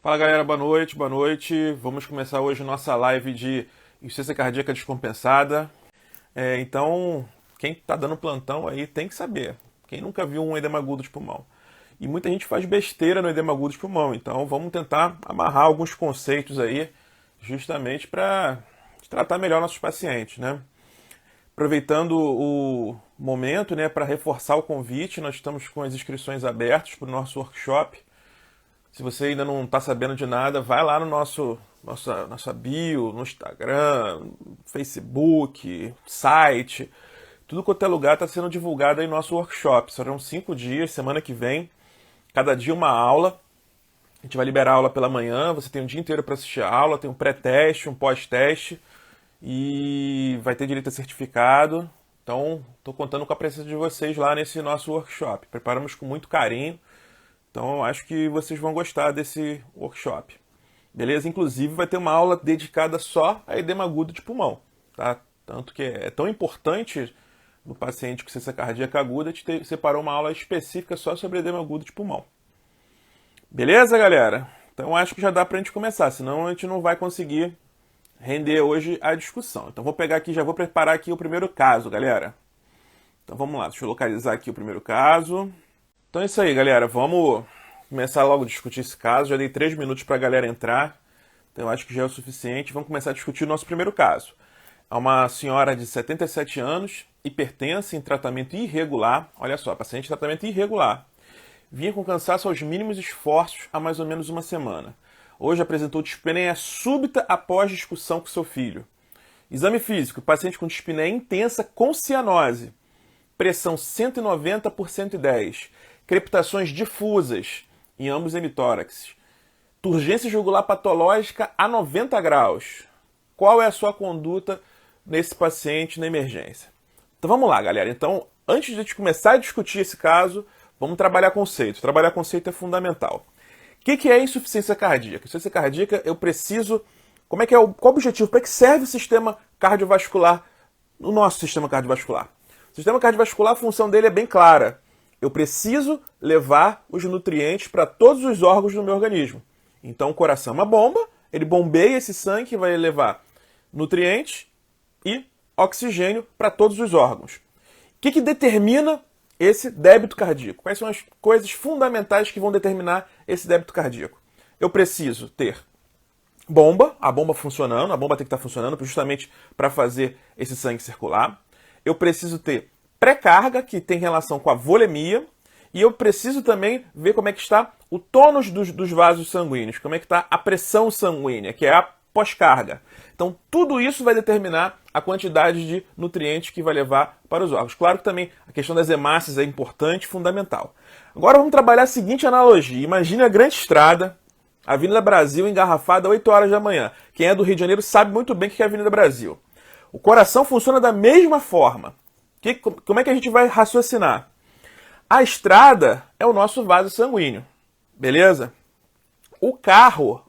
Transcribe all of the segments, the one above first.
Fala galera, boa noite, boa noite. Vamos começar hoje nossa live de insuficiência cardíaca descompensada. Então, quem está dando plantão aí tem que saber. Quem nunca viu um edema agudo de pulmão? E muita gente faz besteira no edema agudo de pulmão, então vamos tentar amarrar alguns conceitos aí, justamente para tratar melhor nossos pacientes, né? Aproveitando o momento, né, para reforçar o convite, nós estamos com as inscrições abertas para o nosso workshop. Se você ainda não está sabendo de nada, vai lá no nossa bio, no Instagram, Facebook, site. Tudo quanto é lugar está sendo divulgado aí no nosso workshop. Serão 5 dias, semana que vem. Cada dia uma aula. A gente vai liberar a aula pela manhã. Você tem um dia inteiro para assistir a aula. Tem um pré-teste, um pós-teste. E vai ter direito a certificado. Então, estou contando com a presença de vocês lá nesse nosso workshop. Preparamos com muito carinho. Então, eu acho que vocês vão gostar desse workshop. Beleza? Inclusive, vai ter uma aula dedicada só a edema agudo de pulmão. Tá? Tanto que é tão importante no paciente com insuficiência cardíaca aguda, a gente separou uma aula específica só sobre edema agudo de pulmão. Beleza, galera? Então, acho que já dá pra gente começar, senão a gente não vai conseguir render hoje a discussão. Então, vou pegar aqui, já vou preparar aqui o primeiro caso, galera. Então, vamos lá. Deixa eu localizar aqui o primeiro caso. Então é isso aí, galera. Vamos começar logo a discutir esse caso. Já dei 3 minutos para a galera entrar, então eu acho que já é o suficiente. Vamos começar a discutir o nosso primeiro caso. É uma senhora de 77 anos, hipertensa, em tratamento irregular. Olha só, paciente em tratamento irregular. Vinha com cansaço aos mínimos esforços há mais ou menos uma semana. Hoje apresentou dispneia súbita após discussão com seu filho. Exame físico, paciente com dispneia intensa com cianose. Pressão 190 por 110. Crepitações difusas em ambos hemitóraxes. Turgência jugular patológica a 90 graus. Qual é a sua conduta nesse paciente na emergência? Então vamos lá, galera. Então, antes de a gente começar a discutir esse caso, vamos trabalhar conceito. Trabalhar conceito é fundamental. O que é insuficiência cardíaca? Insuficiência cardíaca, eu preciso... Qual o objetivo? Para que serve o sistema cardiovascular, o nosso sistema cardiovascular? O sistema cardiovascular, a função dele é bem clara. Eu preciso levar os nutrientes para todos os órgãos do meu organismo. Então o coração é uma bomba, ele bombeia esse sangue que vai levar nutrientes e oxigênio para todos os órgãos. O que determina esse débito cardíaco? Quais são as coisas fundamentais que vão determinar esse débito cardíaco? Eu preciso ter bomba, a bomba funcionando, a bomba tem que estar funcionando justamente para fazer esse sangue circular. Eu preciso ter pré-carga, que tem relação com a volemia, e eu preciso também ver como é que está o tônus dos vasos sanguíneos, como é que está a pressão sanguínea, que é a pós-carga. Então, tudo isso vai determinar a quantidade de nutrientes que vai levar para os órgãos. Claro que também a questão das hemácias é importante, fundamental. Agora vamos trabalhar a seguinte analogia. Imagine a grande estrada, Avenida Brasil, engarrafada, 8 horas da manhã. Quem é do Rio de Janeiro sabe muito bem o que é a Avenida Brasil. O coração funciona da mesma forma. Como é que a gente vai raciocinar? A estrada é o nosso vaso sanguíneo, beleza? O carro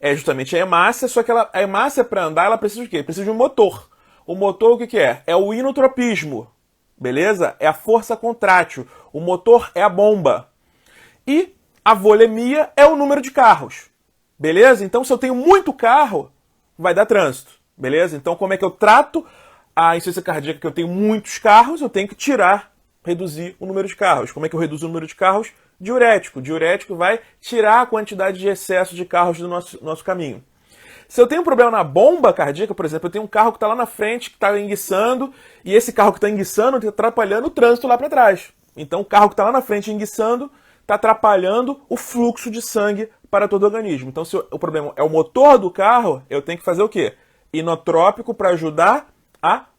é justamente a hemácia, só que a hemácia para andar ela precisa de quê? Precisa de um motor. O motor o que é? É o inotropismo, beleza? É a força contrátil. O motor é a bomba. E a volemia é o número de carros, beleza? Então se eu tenho muito carro, vai dar trânsito, beleza? Então como é que eu trato a insuficiência cardíaca? Que eu tenho muitos carros, eu tenho que reduzir o número de carros. Como é que eu reduzo o número de carros? Diurético. Diurético vai tirar a quantidade de excesso de carros do nosso caminho. Se eu tenho um problema na bomba cardíaca, por exemplo, eu tenho um carro que está lá na frente, que está enguiçando, e esse carro que está enguiçando está atrapalhando o trânsito lá para trás. Então o carro que está lá na frente enguiçando está atrapalhando o fluxo de sangue para todo o organismo. Então se o problema é o motor do carro, eu tenho que fazer o quê? Inotrópico para ajudar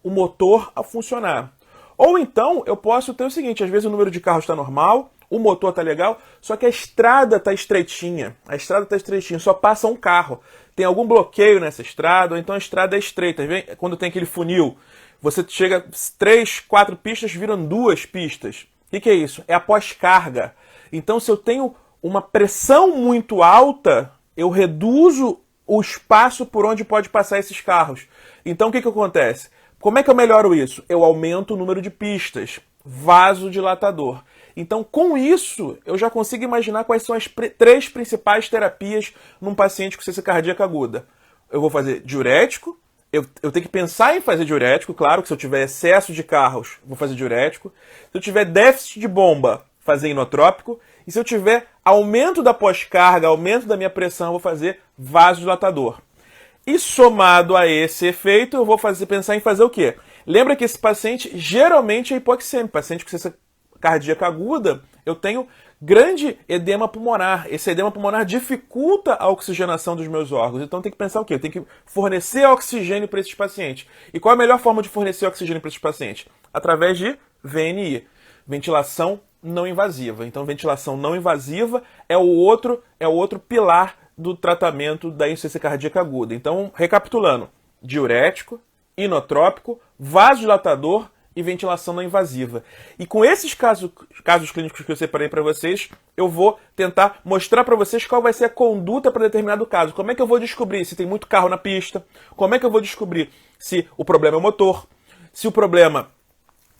o motor a funcionar. Ou então eu posso ter o seguinte, às vezes o número de carros está normal, o motor está legal, só que a estrada está estreitinha. A estrada está estreitinha, só passa um carro. Tem algum bloqueio nessa estrada, ou então a estrada é estreita. Quando tem aquele funil, você chega 3, 4 pistas, viram 2 pistas. O que é isso? É a pós-carga. Então se eu tenho uma pressão muito alta, eu reduzo o espaço por onde pode passar esses carros. Então o que acontece? Como é que eu melhoro isso? Eu aumento o número de pistas, vasodilatador. Então, com isso, eu já consigo imaginar quais são as três principais terapias num paciente com ciência cardíaca aguda. Eu vou fazer diurético, eu tenho que pensar em fazer diurético, claro que se eu tiver excesso de carros, vou fazer diurético. Se eu tiver déficit de bomba, fazer inotrópico. E se eu tiver aumento da pós-carga, aumento da minha pressão, eu vou fazer vasodilatador. E somado a esse efeito, eu vou pensar em fazer o quê? Lembra que esse paciente geralmente é hipoxêmico. Paciente com ciência cardíaca aguda, eu tenho grande edema pulmonar. Esse edema pulmonar dificulta a oxigenação dos meus órgãos. Então tem que pensar o quê? Eu tenho que fornecer oxigênio para esses pacientes. E qual é a melhor forma de fornecer oxigênio para esses pacientes? Através de VNI, ventilação não invasiva. Então ventilação não invasiva é o outro pilar do tratamento da insuficiência cardíaca aguda. Então, recapitulando, diurético, inotrópico, vasodilatador e ventilação não invasiva. E com esses casos clínicos que eu separei para vocês, eu vou tentar mostrar para vocês qual vai ser a conduta para determinado caso. Como é que eu vou descobrir se tem muito carro na pista? Como é que eu vou descobrir se o problema é o motor? Se o problema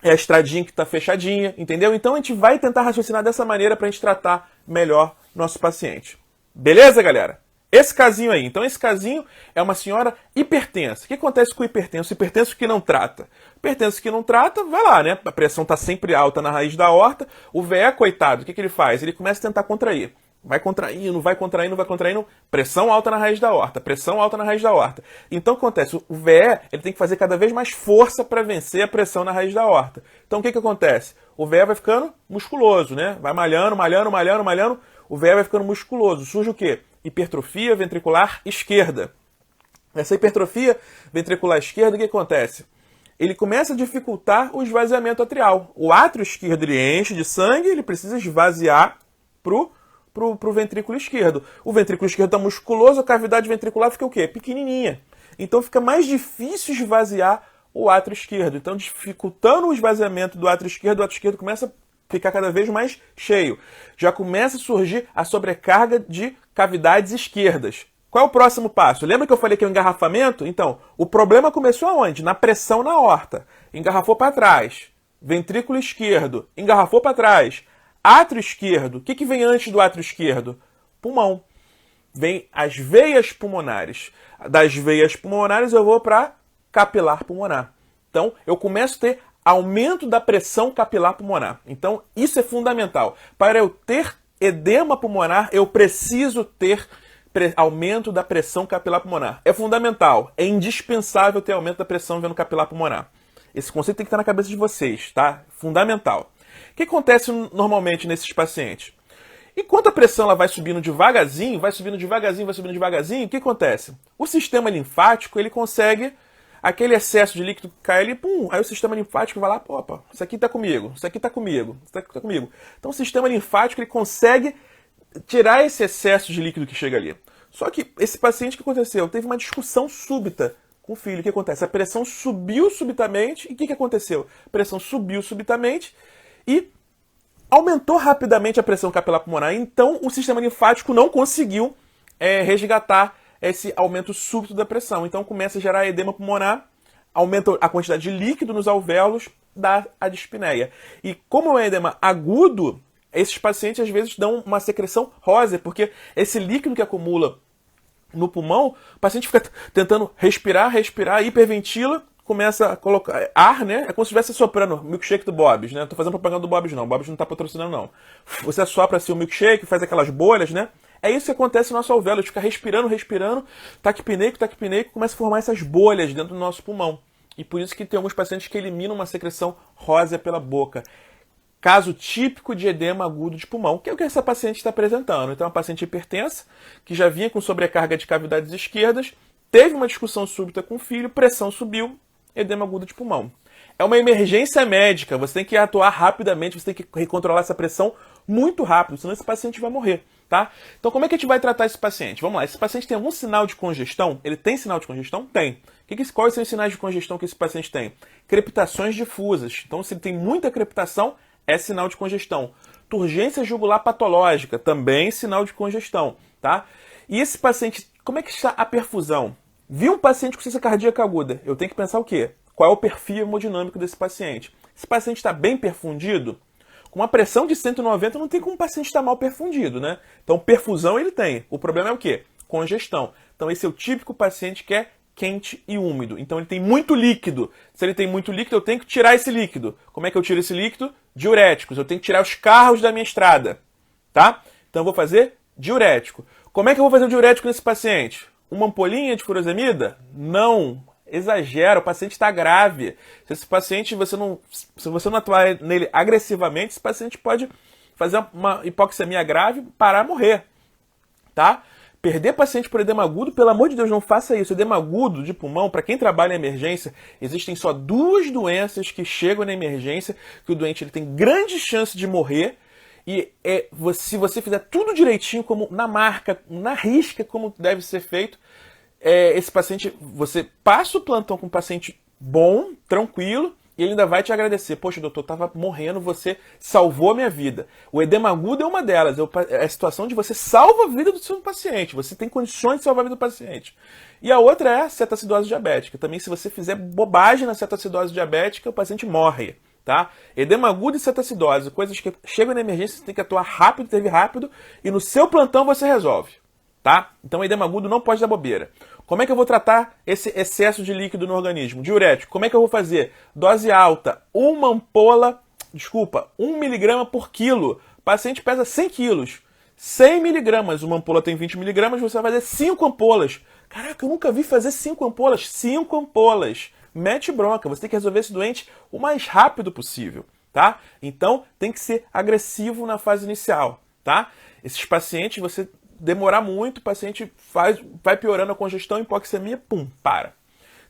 é a estradinha que está fechadinha, entendeu? Então a gente vai tentar raciocinar dessa maneira para a gente tratar melhor nosso paciente. Beleza, galera? Esse casinho aí. Então esse casinho é uma senhora hipertensa. O que acontece com o hipertenso? Hipertenso que não trata. Hipertenso que não trata, vai lá, né? A pressão está sempre alta na raiz da aorta. O VE, coitado, o que ele faz? Ele começa a tentar contrair. Vai contraindo, vai contraindo, vai contraindo. Pressão alta na raiz da aorta. Pressão alta na raiz da aorta. Então o que acontece? O VE ele tem que fazer cada vez mais força para vencer a pressão na raiz da aorta. Então o que acontece? O VE vai ficando musculoso, né? Vai malhando, malhando, malhando, malhando. O VE vai ficando musculoso. Surge o quê? Hipertrofia ventricular esquerda. Essa hipertrofia ventricular esquerda, o que acontece? Ele começa a dificultar o esvaziamento atrial. O átrio esquerdo ele enche de sangue, ele precisa esvaziar pro ventrículo esquerdo. O ventrículo esquerdo está musculoso, a cavidade ventricular fica o quê? Pequenininha. Então fica mais difícil esvaziar o átrio esquerdo. Então, dificultando o esvaziamento do átrio esquerdo, o átrio esquerdo começa a ficar cada vez mais cheio. Já começa a surgir a sobrecarga de cavidades esquerdas. Qual é o próximo passo? Lembra que eu falei que é o engarrafamento? Então, o problema começou aonde? Na pressão na aorta. Engarrafou para trás. Ventrículo esquerdo. Engarrafou para trás. Átrio esquerdo. O que vem antes do átrio esquerdo? Pulmão. Vem as veias pulmonares. Das veias pulmonares eu vou para capilar pulmonar. Então, eu começo a ter aumento da pressão capilar pulmonar. Então, isso é fundamental. Para eu ter edema pulmonar, eu preciso ter aumento da pressão capilar pulmonar. É fundamental, é indispensável ter aumento da pressão veno capilar pulmonar. Esse conceito tem que estar na cabeça de vocês, tá? Fundamental. O que acontece normalmente nesses pacientes? Enquanto a pressão ela vai subindo devagarzinho, vai subindo devagarzinho, vai subindo devagarzinho, o que acontece? O sistema linfático, ele consegue aquele excesso de líquido que cai ali, pum, aí o sistema linfático vai lá, opa, isso aqui tá comigo, isso aqui tá comigo, isso aqui tá comigo. Então o sistema linfático ele consegue tirar esse excesso de líquido que chega ali. Só que esse paciente, o que aconteceu? Teve uma discussão súbita com o filho. O que acontece? A pressão subiu subitamente, e o que aconteceu? A pressão subiu subitamente e aumentou rapidamente a pressão capilar pulmonar. Então o sistema linfático não conseguiu resgatar esse aumento súbito da pressão. Então começa a gerar edema pulmonar, aumenta a quantidade de líquido nos alvéolos, dá a dispneia. E como é um edema agudo, esses pacientes às vezes dão uma secreção rosa, porque esse líquido que acumula no pulmão, o paciente fica tentando respirar, hiperventila, começa a colocar ar, né? É como se estivesse soprando milkshake do Bob's, né? Não tô fazendo propaganda do Bob's não, o Bob's não tá patrocinando não. Você assopra assim o milkshake, faz aquelas bolhas, né? É isso que acontece no nosso alvéolo, fica respirando, taquipneico, começa a formar essas bolhas dentro do nosso pulmão. E por isso que tem alguns pacientes que eliminam uma secreção rosa pela boca. Caso típico de edema agudo de pulmão, que é o que essa paciente está apresentando. Então, é uma paciente hipertensa, que já vinha com sobrecarga de cavidades esquerdas, teve uma discussão súbita com o filho, pressão subiu, edema agudo de pulmão. É uma emergência médica, você tem que atuar rapidamente, você tem que controlar essa pressão muito rápido, senão esse paciente vai morrer, tá? Então, como é que a gente vai tratar esse paciente? Vamos lá, esse paciente tem algum sinal de congestão? Ele tem sinal de congestão? Tem. Quais são os sinais de congestão que esse paciente tem? Crepitações difusas. Então, se ele tem muita crepitação, é sinal de congestão. Turgência jugular patológica, também sinal de congestão, tá? E esse paciente, como é que está a perfusão? Viu um paciente com ciência cardíaca aguda, eu tenho que pensar o quê? Qual é o perfil hemodinâmico desse paciente? Esse paciente está bem perfundido? Com uma pressão de 190 não tem como o paciente estar mal perfundido, né? Então perfusão ele tem. O problema é o quê? Congestão. Então esse é o típico paciente que é quente e úmido. Então ele tem muito líquido. Se ele tem muito líquido, eu tenho que tirar esse líquido. Como é que eu tiro esse líquido? Diuréticos. Eu tenho que tirar os carros da minha estrada, tá? Então eu vou fazer diurético. Como é que eu vou fazer o diurético nesse paciente? Uma ampolinha de furosemida? Não. Exagera, o paciente está grave. Se esse paciente, se você não atuar nele agressivamente, esse paciente pode fazer uma hipoxemia grave, parar, morrer, tá? Perder paciente por edema agudo, pelo amor de Deus, não faça isso. Edema agudo de pulmão, para quem trabalha em emergência, existem só 2 doenças que chegam na emergência, que o doente ele tem grande chance de morrer, e se você fizer tudo direitinho, como na marca, na risca, como deve ser feito, esse paciente, você passa o plantão com um paciente bom, tranquilo, e ele ainda vai te agradecer. Poxa, doutor, estava morrendo, você salvou a minha vida. O edema agudo é uma delas, é a situação de você salva a vida do seu paciente, você tem condições de salvar a vida do paciente. E a outra é a cetoacidose diabética. Também, se você fizer bobagem na cetoacidose diabética, o paciente morre. Tá? Edema agudo e cetoacidose, coisas que chegam na emergência, você tem que atuar rápido, intervir rápido, e no seu plantão você resolve. Tá? Então, edema agudo não pode dar bobeira. Como é que eu vou tratar esse excesso de líquido no organismo? Diurético. Como é que eu vou fazer? Dose alta, 1 miligrama por quilo. O paciente pesa 100 quilos. 100 miligramas. Uma ampola tem 20 miligramas, você vai fazer 5 ampolas. Caraca, eu nunca vi fazer 5 ampolas. 5 ampolas. Mete bronca. Você tem que resolver esse doente o mais rápido possível. Tá? Então, tem que ser agressivo na fase inicial. Tá? Esses pacientes, você demorar muito, o paciente vai piorando a congestão, hipoxemia, pum, para.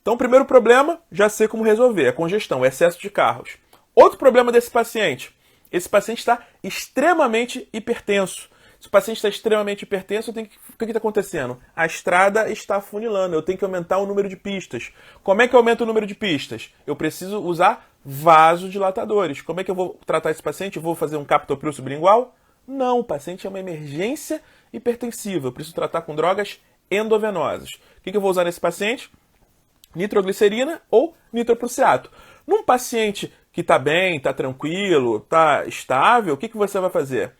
Então, o primeiro problema, já sei como resolver, a congestão, o excesso de carros. Outro problema desse paciente, esse paciente está extremamente hipertenso. Se o paciente está extremamente hipertenso, o que está acontecendo? A estrada está afunilando, eu tenho que aumentar o número de pistas. Como é que eu aumento o número de pistas? Eu preciso usar vasodilatadores. Como é que eu vou tratar esse paciente? Eu vou fazer um captopril sublingual? Não, o paciente é uma emergência hipertensiva. Eu preciso tratar com drogas endovenosas. O que eu vou usar nesse paciente? Nitroglicerina ou nitroprusiato. Num paciente que está bem, está tranquilo, está estável, o que você vai fazer?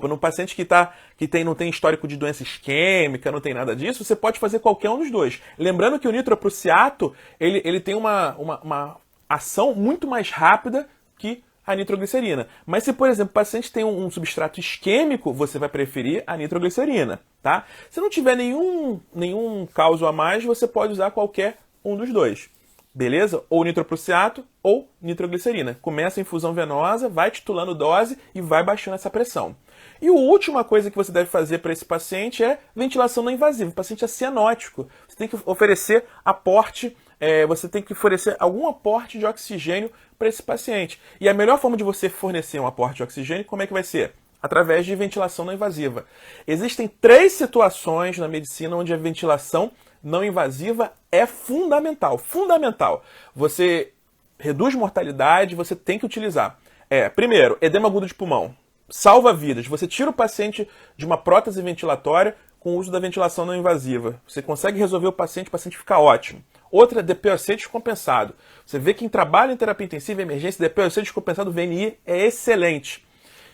Num paciente que não tem histórico de doença isquêmica, não tem nada disso, você pode fazer qualquer um dos dois. Lembrando que o nitroprusiato, ele tem uma ação muito mais rápida que a nitroglicerina. Mas se, por exemplo, o paciente tem um substrato isquêmico, você vai preferir a nitroglicerina, tá? Se não tiver nenhum causa a mais, você pode usar qualquer um dos dois. Beleza? Ou nitroprusiato ou nitroglicerina. Começa a infusão venosa, vai titulando dose e vai baixando essa pressão. E a última coisa que você deve fazer para esse paciente é ventilação não invasiva. O paciente é cianótico. Você tem que oferecer algum aporte de oxigênio para esse paciente. E a melhor forma de você fornecer um aporte de oxigênio, como é que vai ser? Através de ventilação não invasiva. Existem 3 situações na medicina onde a ventilação não invasiva é fundamental. Fundamental. Você reduz mortalidade, você tem que utilizar. Primeiro, edema agudo de pulmão. Salva vidas. Você tira o paciente de uma prótese ventilatória com o uso da ventilação não invasiva. Você consegue resolver o paciente fica ótimo. Outra, DPOC descompensado. Você vê quem trabalha em terapia intensiva e emergência, DPOC descompensado, VNI, é excelente.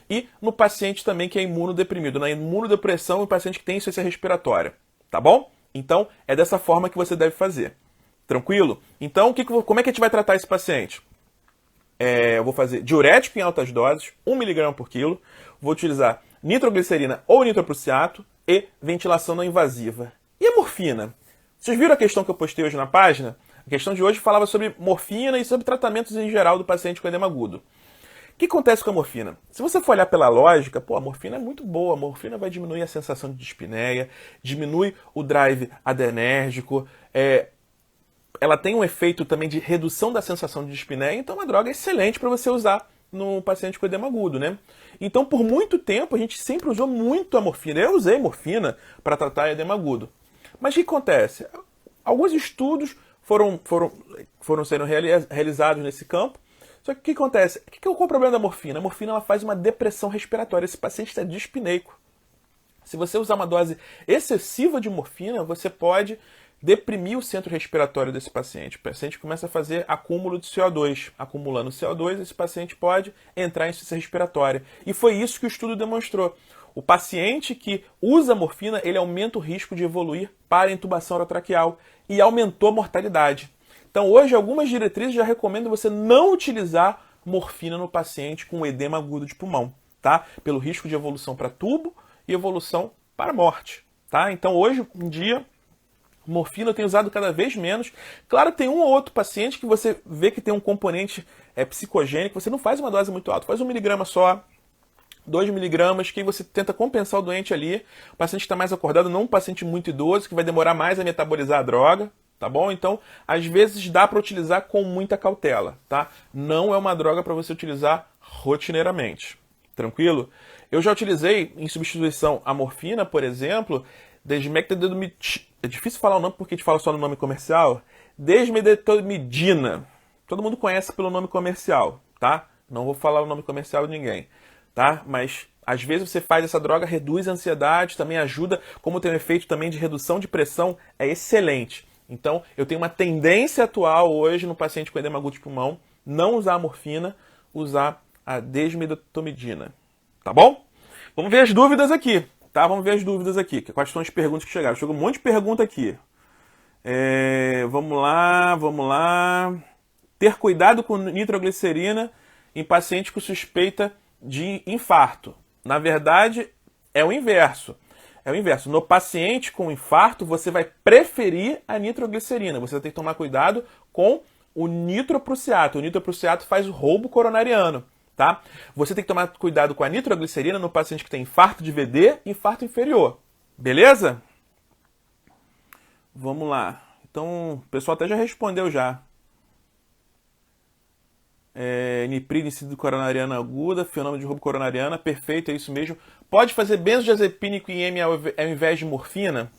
E no paciente também que é imunodeprimido. Na imunodepressão, o paciente que tem insuficiência respiratória. Tá bom? Então, é dessa forma que você deve fazer. Tranquilo? Então, como é que a gente vai tratar esse paciente? Eu vou fazer diurético em altas doses, 1 mg por quilo. Vou utilizar nitroglicerina ou nitroprusiato e ventilação não invasiva. E a morfina? Vocês viram a questão que eu postei hoje na página? A questão de hoje falava sobre morfina e sobre tratamentos em geral do paciente com edema agudo. O que acontece com a morfina? Se você for olhar pela lógica, a morfina é muito boa. A morfina vai diminuir a sensação de dispneia, diminui o drive adrenérgico, ela tem um efeito também de redução da sensação de dispneia, então é uma droga excelente para você usar no paciente com edema agudo, né? Então, por muito tempo, a gente sempre usou muito a morfina. Eu usei morfina para tratar edema agudo. Mas o que acontece? Alguns estudos foram sendo realizados nesse campo. Só que o que acontece? Qual é o problema da morfina? A morfina ela faz uma depressão respiratória. Esse paciente está dispneico. Se você usar uma dose excessiva de morfina, você pode deprimir o centro respiratório desse paciente. O paciente começa a fazer acúmulo de CO2. Acumulando CO2, esse paciente pode entrar em insuficiência respiratória. E foi isso que o estudo demonstrou. O paciente que usa morfina, ele aumenta o risco de evoluir para intubação orotraqueal e aumentou a mortalidade. Então, hoje, algumas diretrizes já recomendam você não utilizar morfina no paciente com edema agudo de pulmão, tá? Pelo risco de evolução para tubo e evolução para morte, tá? Então, hoje em dia, morfina eu tenho usado cada vez menos. Claro, tem um ou outro paciente que você vê que tem um componente psicogênico, você não faz uma dose muito alta, faz 1 miligrama só, 2 miligramas, que você tenta compensar o doente ali. O paciente está mais acordado, não um paciente muito idoso, que vai demorar mais a metabolizar a droga, tá bom? Então, às vezes dá para utilizar com muita cautela, tá? Não é uma droga para você utilizar rotineiramente, tranquilo? Eu já utilizei em substituição a morfina, por exemplo, desmedetomidina. É difícil falar o nome porque a gente fala só no nome comercial. Desmedetomidina. Todo mundo conhece pelo nome comercial, tá? Não vou falar o nome comercial de ninguém, tá? Mas às vezes você faz essa droga, reduz a ansiedade, também ajuda, como tem um efeito também de redução de pressão, é excelente. Então, eu tenho uma tendência atual hoje no paciente com edema agudo de pulmão, não usar a morfina, usar a desmedetomidina, tá bom? Vamos ver as dúvidas aqui, tá? Vamos ver as dúvidas aqui, quais são as perguntas que chegaram. Chegou um monte de pergunta aqui. Vamos lá. Ter cuidado com nitroglicerina em paciente com suspeita de infarto. Na verdade, é o inverso. No paciente com infarto, você vai preferir a nitroglicerina. Você tem que tomar cuidado com o nitroprussiato. O nitroprussiato faz o roubo coronariano, tá? Você tem que tomar cuidado com a nitroglicerina no paciente que tem infarto de VD e infarto inferior. Beleza? Vamos lá. Então, o pessoal até já respondeu já. Niprida, incidência coronariana aguda, fenômeno de roubo coronariana, perfeito, é isso mesmo. Pode fazer benzodiazepínico em M ao invés de morfina?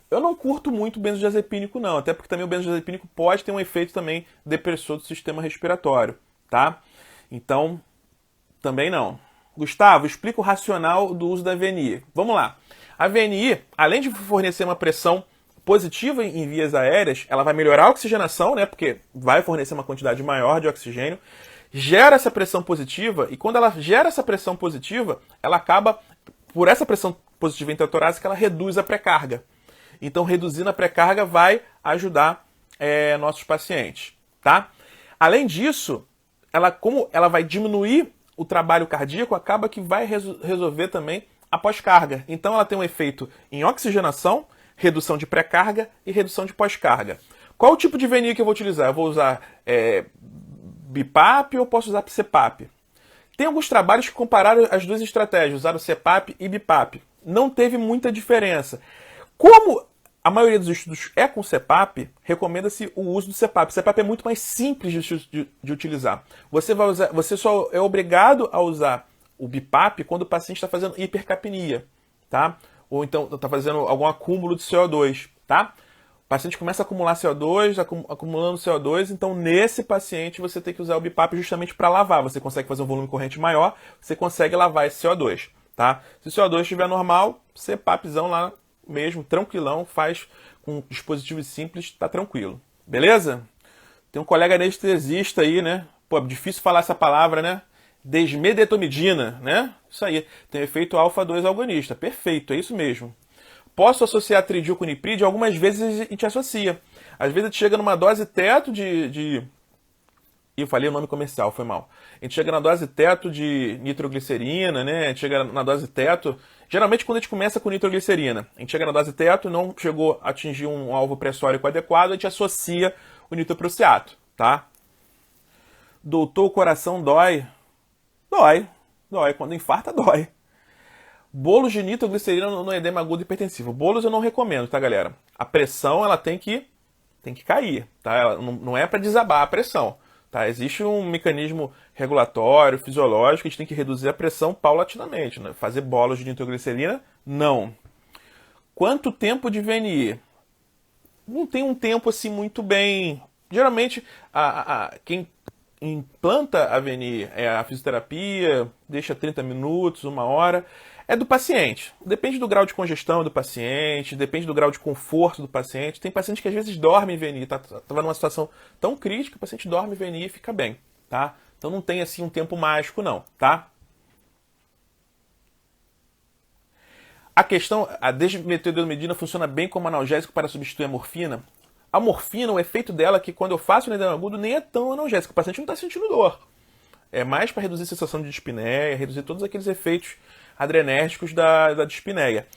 Eu não curto muito benzodiazepínico não, até porque também o benzodiazepínico pode ter um efeito também depressor do sistema respiratório, tá? Então, também não. Gustavo, explica o racional do uso da VNI. Vamos lá. A VNI, além de fornecer uma pressão positiva em vias aéreas, ela vai melhorar a oxigenação, né? Porque vai fornecer uma quantidade maior de oxigênio, gera essa pressão positiva, e quando ela gera essa pressão positiva, ela acaba, por essa pressão positiva intratorácica, ela reduz a pré-carga. Então, reduzindo a pré-carga vai ajudar nossos pacientes, tá? Além disso, como ela vai diminuir o trabalho cardíaco, acaba que vai resolver também a pós-carga. Então, ela tem um efeito em oxigenação, redução de pré-carga e redução de pós-carga. Qual o tipo de VNI que eu vou utilizar? Eu vou usar BiPAP ou posso usar CPAP? Tem alguns trabalhos que compararam as duas estratégias, usaram CPAP e BiPAP. Não teve muita diferença. Como a maioria dos estudos é com CPAP, recomenda-se o uso do CPAP. O CPAP é muito mais simples de utilizar. Você só é obrigado a usar o BiPAP quando o paciente está fazendo hipercapnia, tá? Ou então está fazendo algum acúmulo de CO2, tá? O paciente começa a acumular CO2, acumulando CO2, então nesse paciente você tem que usar o BiPAP justamente para lavar. Você consegue fazer um volume corrente maior, você consegue lavar esse CO2, tá? Se o CO2 estiver normal, CPAPzão lá mesmo, tranquilão, faz com dispositivos simples, tá tranquilo. Beleza? Tem um colega anestesista aí, né? Pô, difícil falar essa palavra, né? Desmedetomidina, né? Isso aí. Tem efeito alfa-2 agonista. Perfeito, é isso mesmo. Posso associar tridil com niprid? Algumas vezes a gente associa. Às vezes a gente chega numa dose teto Ih, eu falei o nome comercial, foi mal. A gente chega na dose teto de nitroglicerina, né? A gente chega na dose teto... Geralmente quando a gente começa com nitroglicerina, a gente chega na dose teto e não chegou a atingir um alvo pressórico adequado, a gente associa o nitroprussiato, tá? Doutor, o coração dói. Dói. Quando infarta, dói. Bolos de nitroglicerina no edema agudo hipertensivo. Bolos eu não recomendo, tá, galera? A pressão, ela tem que cair, tá? Ela não é para desabar a pressão, tá? Existe um mecanismo regulatório, fisiológico, a gente tem que reduzir a pressão paulatinamente, né? Fazer bolos de nitroglicerina, não. Quanto tempo de VNI? Não tem um tempo assim muito bem... Geralmente, quem implanta a VNI é a fisioterapia, deixa 30 minutos, 1 hora. É do paciente. Depende do grau de congestão do paciente, depende do grau de conforto do paciente. Tem paciente que às vezes dorme em VNI, estava numa situação tão crítica, o paciente dorme em VNI e fica bem, tá? Então não tem assim um tempo mágico não, tá? A questão, a desmetildomidina funciona bem como analgésico para substituir a morfina. A morfina, o efeito dela é que quando eu faço no edema agudo nem é tão analgésico, o paciente não está sentindo dor. É mais para reduzir a sensação de dispneia, reduzir todos aqueles efeitos adrenérgicos da dispneia.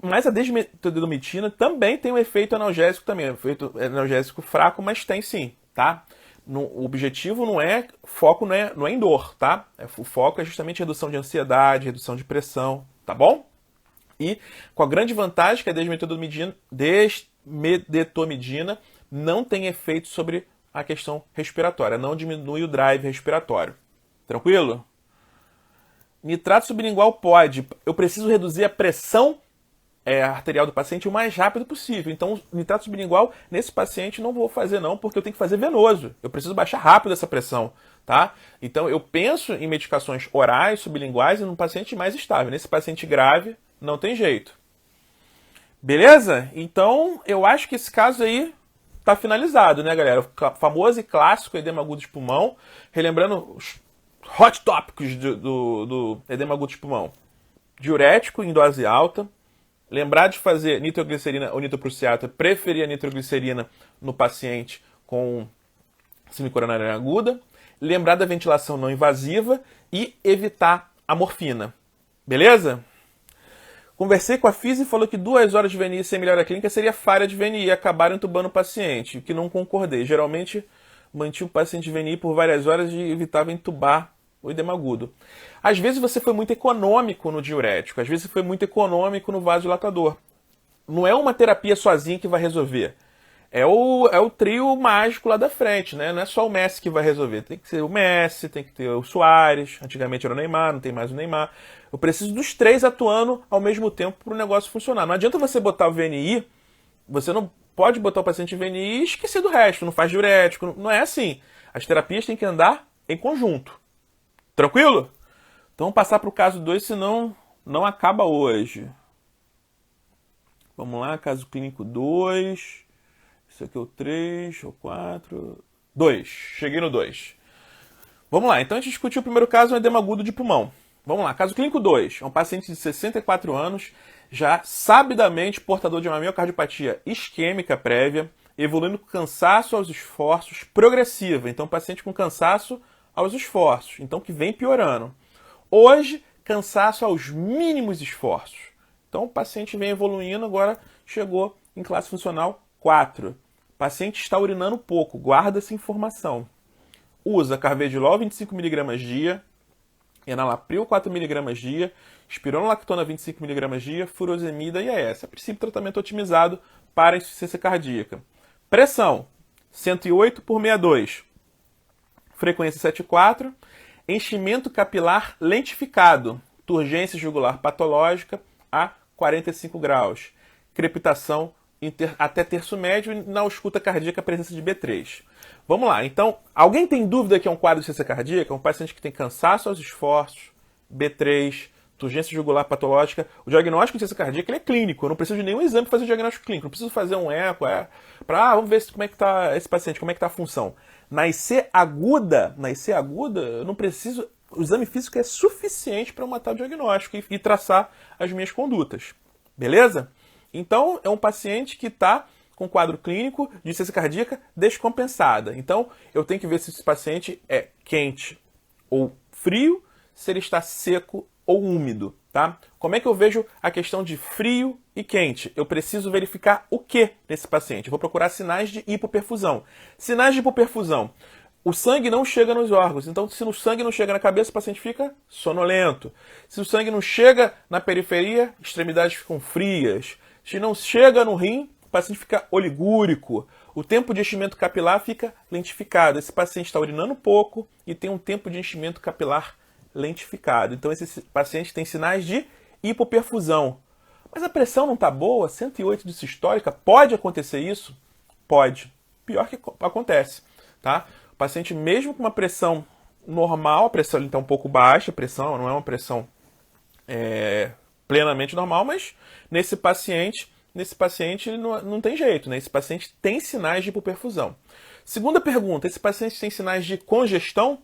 Mas a desmetildomitina também tem um efeito analgésico também, um efeito analgésico fraco, mas tem sim, tá? O objetivo não é, foco não é em dor, tá? O foco é justamente redução de ansiedade, redução de pressão, tá bom? E com a grande vantagem que a desmedetomidina não tem efeito sobre a questão respiratória, não diminui o drive respiratório. Tranquilo? Nitrato sublingual pode. Eu preciso reduzir a pressão arterial do paciente o mais rápido possível. Então, nitrato sublingual, nesse paciente, não vou fazer não, porque eu tenho que fazer venoso. Eu preciso baixar rápido essa pressão, tá? Então, eu penso em medicações orais, sublinguais, e num paciente mais estável. Nesse paciente grave, não tem jeito. Beleza? Então, eu acho que esse caso aí tá finalizado, né, galera? O famoso e clássico edema agudo de pulmão. Relembrando os hot tópicos do edema agudo de pulmão. Diurético em dose alta. Lembrar de fazer nitroglicerina ou nitroprussiato, preferir a nitroglicerina no paciente com síndrome coronariana aguda. Lembrar da ventilação não invasiva e evitar a morfina. Beleza? Conversei com a Fisi e falou que 2 horas de VNI sem melhora clínica seria falha de VNI e acabaram entubando o paciente, o que não concordei. Geralmente, mantinha o paciente de VNI por várias horas e evitava entubar o edema agudo. Às vezes você foi muito econômico no diurético, às vezes você foi muito econômico no vasodilatador. Não é uma terapia sozinha que vai resolver. É o trio mágico lá da frente, né? Não é só o Messi que vai resolver. Tem que ser o Messi, tem que ter o Suárez. Antigamente era o Neymar, não tem mais o Neymar. Eu preciso dos 3 atuando ao mesmo tempo para o negócio funcionar. Não adianta você botar o VNI, você não pode botar o paciente em VNI e esquecer do resto. Não faz diurético, não é assim. As terapias têm que andar em conjunto. Tranquilo? Então vamos passar para o caso 2, senão não acaba hoje. Vamos lá, caso clínico 2. Esse aqui é o 3, ou 4... 2. Cheguei no 2. Vamos lá, então a gente discutiu o primeiro caso, um edema agudo de pulmão. Vamos lá, caso clínico 2. É um paciente de 64 anos, já sabidamente portador de uma miocardiopatia isquêmica prévia, evoluindo com cansaço aos esforços progressiva. Então, paciente com cansaço aos esforços, então que vem piorando. Hoje, cansaço aos mínimos esforços. Então, o paciente vem evoluindo, agora chegou em classe funcional 4. O paciente está urinando pouco, guarda essa informação. Usa carvedilol 25mg dia, enalapril 4mg dia, espironolactona 25mg dia, furosemida e AS. A princípio, tratamento otimizado para insuficiência cardíaca. Pressão, 108/62. Frequência 7,4. Enchimento capilar lentificado. Turgência jugular patológica a 45 graus. Crepitação até terço médio e na ausculta cardíaca a presença de B3. Vamos lá, então, alguém tem dúvida que é um quadro de insuficiência cardíaca? É um paciente que tem cansaço aos esforços, B3, turgência jugular patológica. O diagnóstico de insuficiência cardíaca ele é clínico, eu não preciso de nenhum exame para fazer o diagnóstico clínico, não preciso fazer um eco, vamos ver como é que está esse paciente, como é que está a função. Na IC aguda, eu não preciso, o exame físico é suficiente para eu matar o diagnóstico e traçar as minhas condutas. Beleza? Então, é um paciente que está com quadro clínico de insuficiência cardíaca descompensada. Então, eu tenho que ver se esse paciente é quente ou frio, se ele está seco ou úmido, tá? Como é que eu vejo a questão de frio e quente? Eu preciso verificar o que nesse paciente? Eu vou procurar sinais de hipoperfusão. Sinais de hipoperfusão. O sangue não chega nos órgãos, então se o sangue não chega na cabeça, o paciente fica sonolento. Se o sangue não chega na periferia, extremidades ficam frias. Se não chega no rim, o paciente fica oligúrico. O tempo de enchimento capilar fica lentificado. Esse paciente está urinando pouco e tem um tempo de enchimento capilar lentificado. Então esse paciente tem sinais de hipoperfusão. Mas a pressão não está boa, 108 de sistólica, pode acontecer isso? Pode. Pior que acontece, tá? O paciente mesmo com uma pressão normal, a pressão está um pouco baixa, a pressão não é uma pressão plenamente normal, mas nesse paciente não tem jeito, né? Esse paciente tem sinais de hipoperfusão. Segunda pergunta, esse paciente tem sinais de congestão?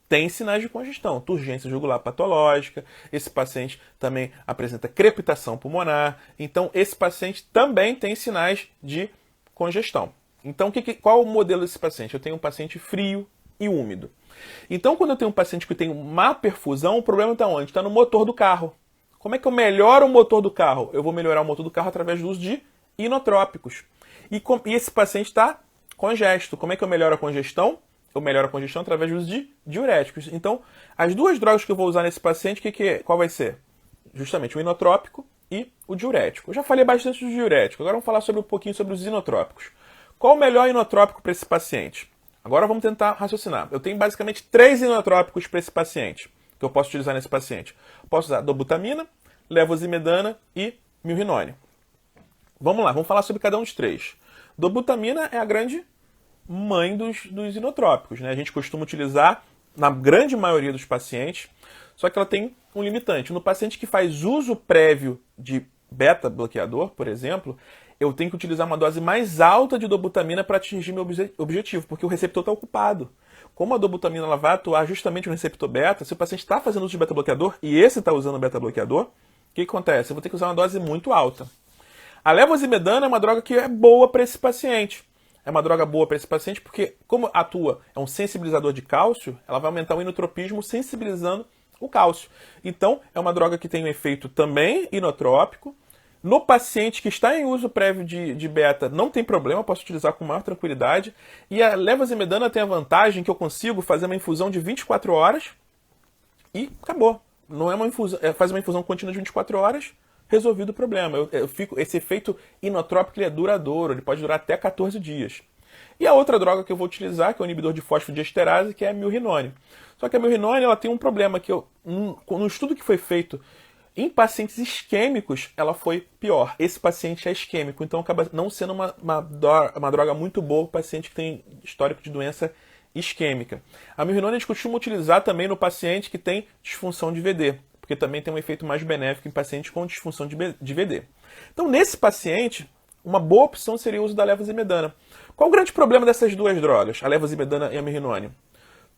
Tem sinais de congestão, turgência jugular patológica, esse paciente também apresenta crepitação pulmonar, então esse paciente também tem sinais de congestão. Então qual o modelo desse paciente? Eu tenho um paciente frio e úmido. Então quando eu tenho um paciente que tem má perfusão, o problema está onde? Está no motor do carro. Como é que eu melhoro o motor do carro? Eu vou melhorar o motor do carro através do uso de inotrópicos. E esse paciente está congesto. Como é que eu melhoro a congestão? Eu melhoro a congestão através do uso de diuréticos. Então, as duas drogas que eu vou usar nesse paciente, qual vai ser? Justamente o inotrópico e o diurético. Eu já falei bastante do diurético, agora vamos falar um pouquinho sobre os inotrópicos. Qual o melhor inotrópico para esse paciente? Agora vamos tentar raciocinar. Eu tenho basicamente 3 inotrópicos para esse paciente, que eu posso utilizar nesse paciente. Posso usar dobutamina, levozimedana e milrinone. Vamos lá, vamos falar sobre cada um dos 3. Dobutamina é a grande mãe dos inotrópicos, né? A gente costuma utilizar na grande maioria dos pacientes, só que ela tem um limitante. No paciente que faz uso prévio de beta-bloqueador, por exemplo, eu tenho que utilizar uma dose mais alta de dobutamina para atingir meu objetivo, porque o receptor está ocupado. Como a dobutamina ela vai atuar justamente no receptor beta, se o paciente está fazendo uso de beta-bloqueador e esse está usando beta-bloqueador, o que acontece? Eu vou ter que usar uma dose muito alta. A levozimedana é uma droga que é boa para esse paciente. É uma droga boa para esse paciente porque, como atua, é um sensibilizador de cálcio, ela vai aumentar o inotropismo sensibilizando o cálcio. Então, é uma droga que tem um efeito também inotrópico. No paciente que está em uso prévio de beta, não tem problema, posso utilizar com maior tranquilidade. E a levozimedana tem a vantagem que eu consigo fazer uma infusão de 24 horas e acabou. Não é uma infusão, faz uma infusão contínua de 24 horas, resolvido o problema. Esse efeito inotrópico ele é duradouro, ele pode durar até 14 dias. E a outra droga que eu vou utilizar, que é o inibidor de fosfodiesterase, que é a milrinone. Só que a milrinone ela tem um problema, que no estudo que foi feito em pacientes isquêmicos, ela foi pior. Esse paciente é isquêmico, então acaba não sendo uma droga muito boa para o paciente que tem histórico de doença isquêmica. A milrinone a gente costuma utilizar também no paciente que tem disfunção de VD, porque também tem um efeito mais benéfico em pacientes com disfunção de VD. Então, nesse paciente, uma boa opção seria o uso da levozimedana. Qual o grande problema dessas duas drogas, a levozimedana e a milrinone?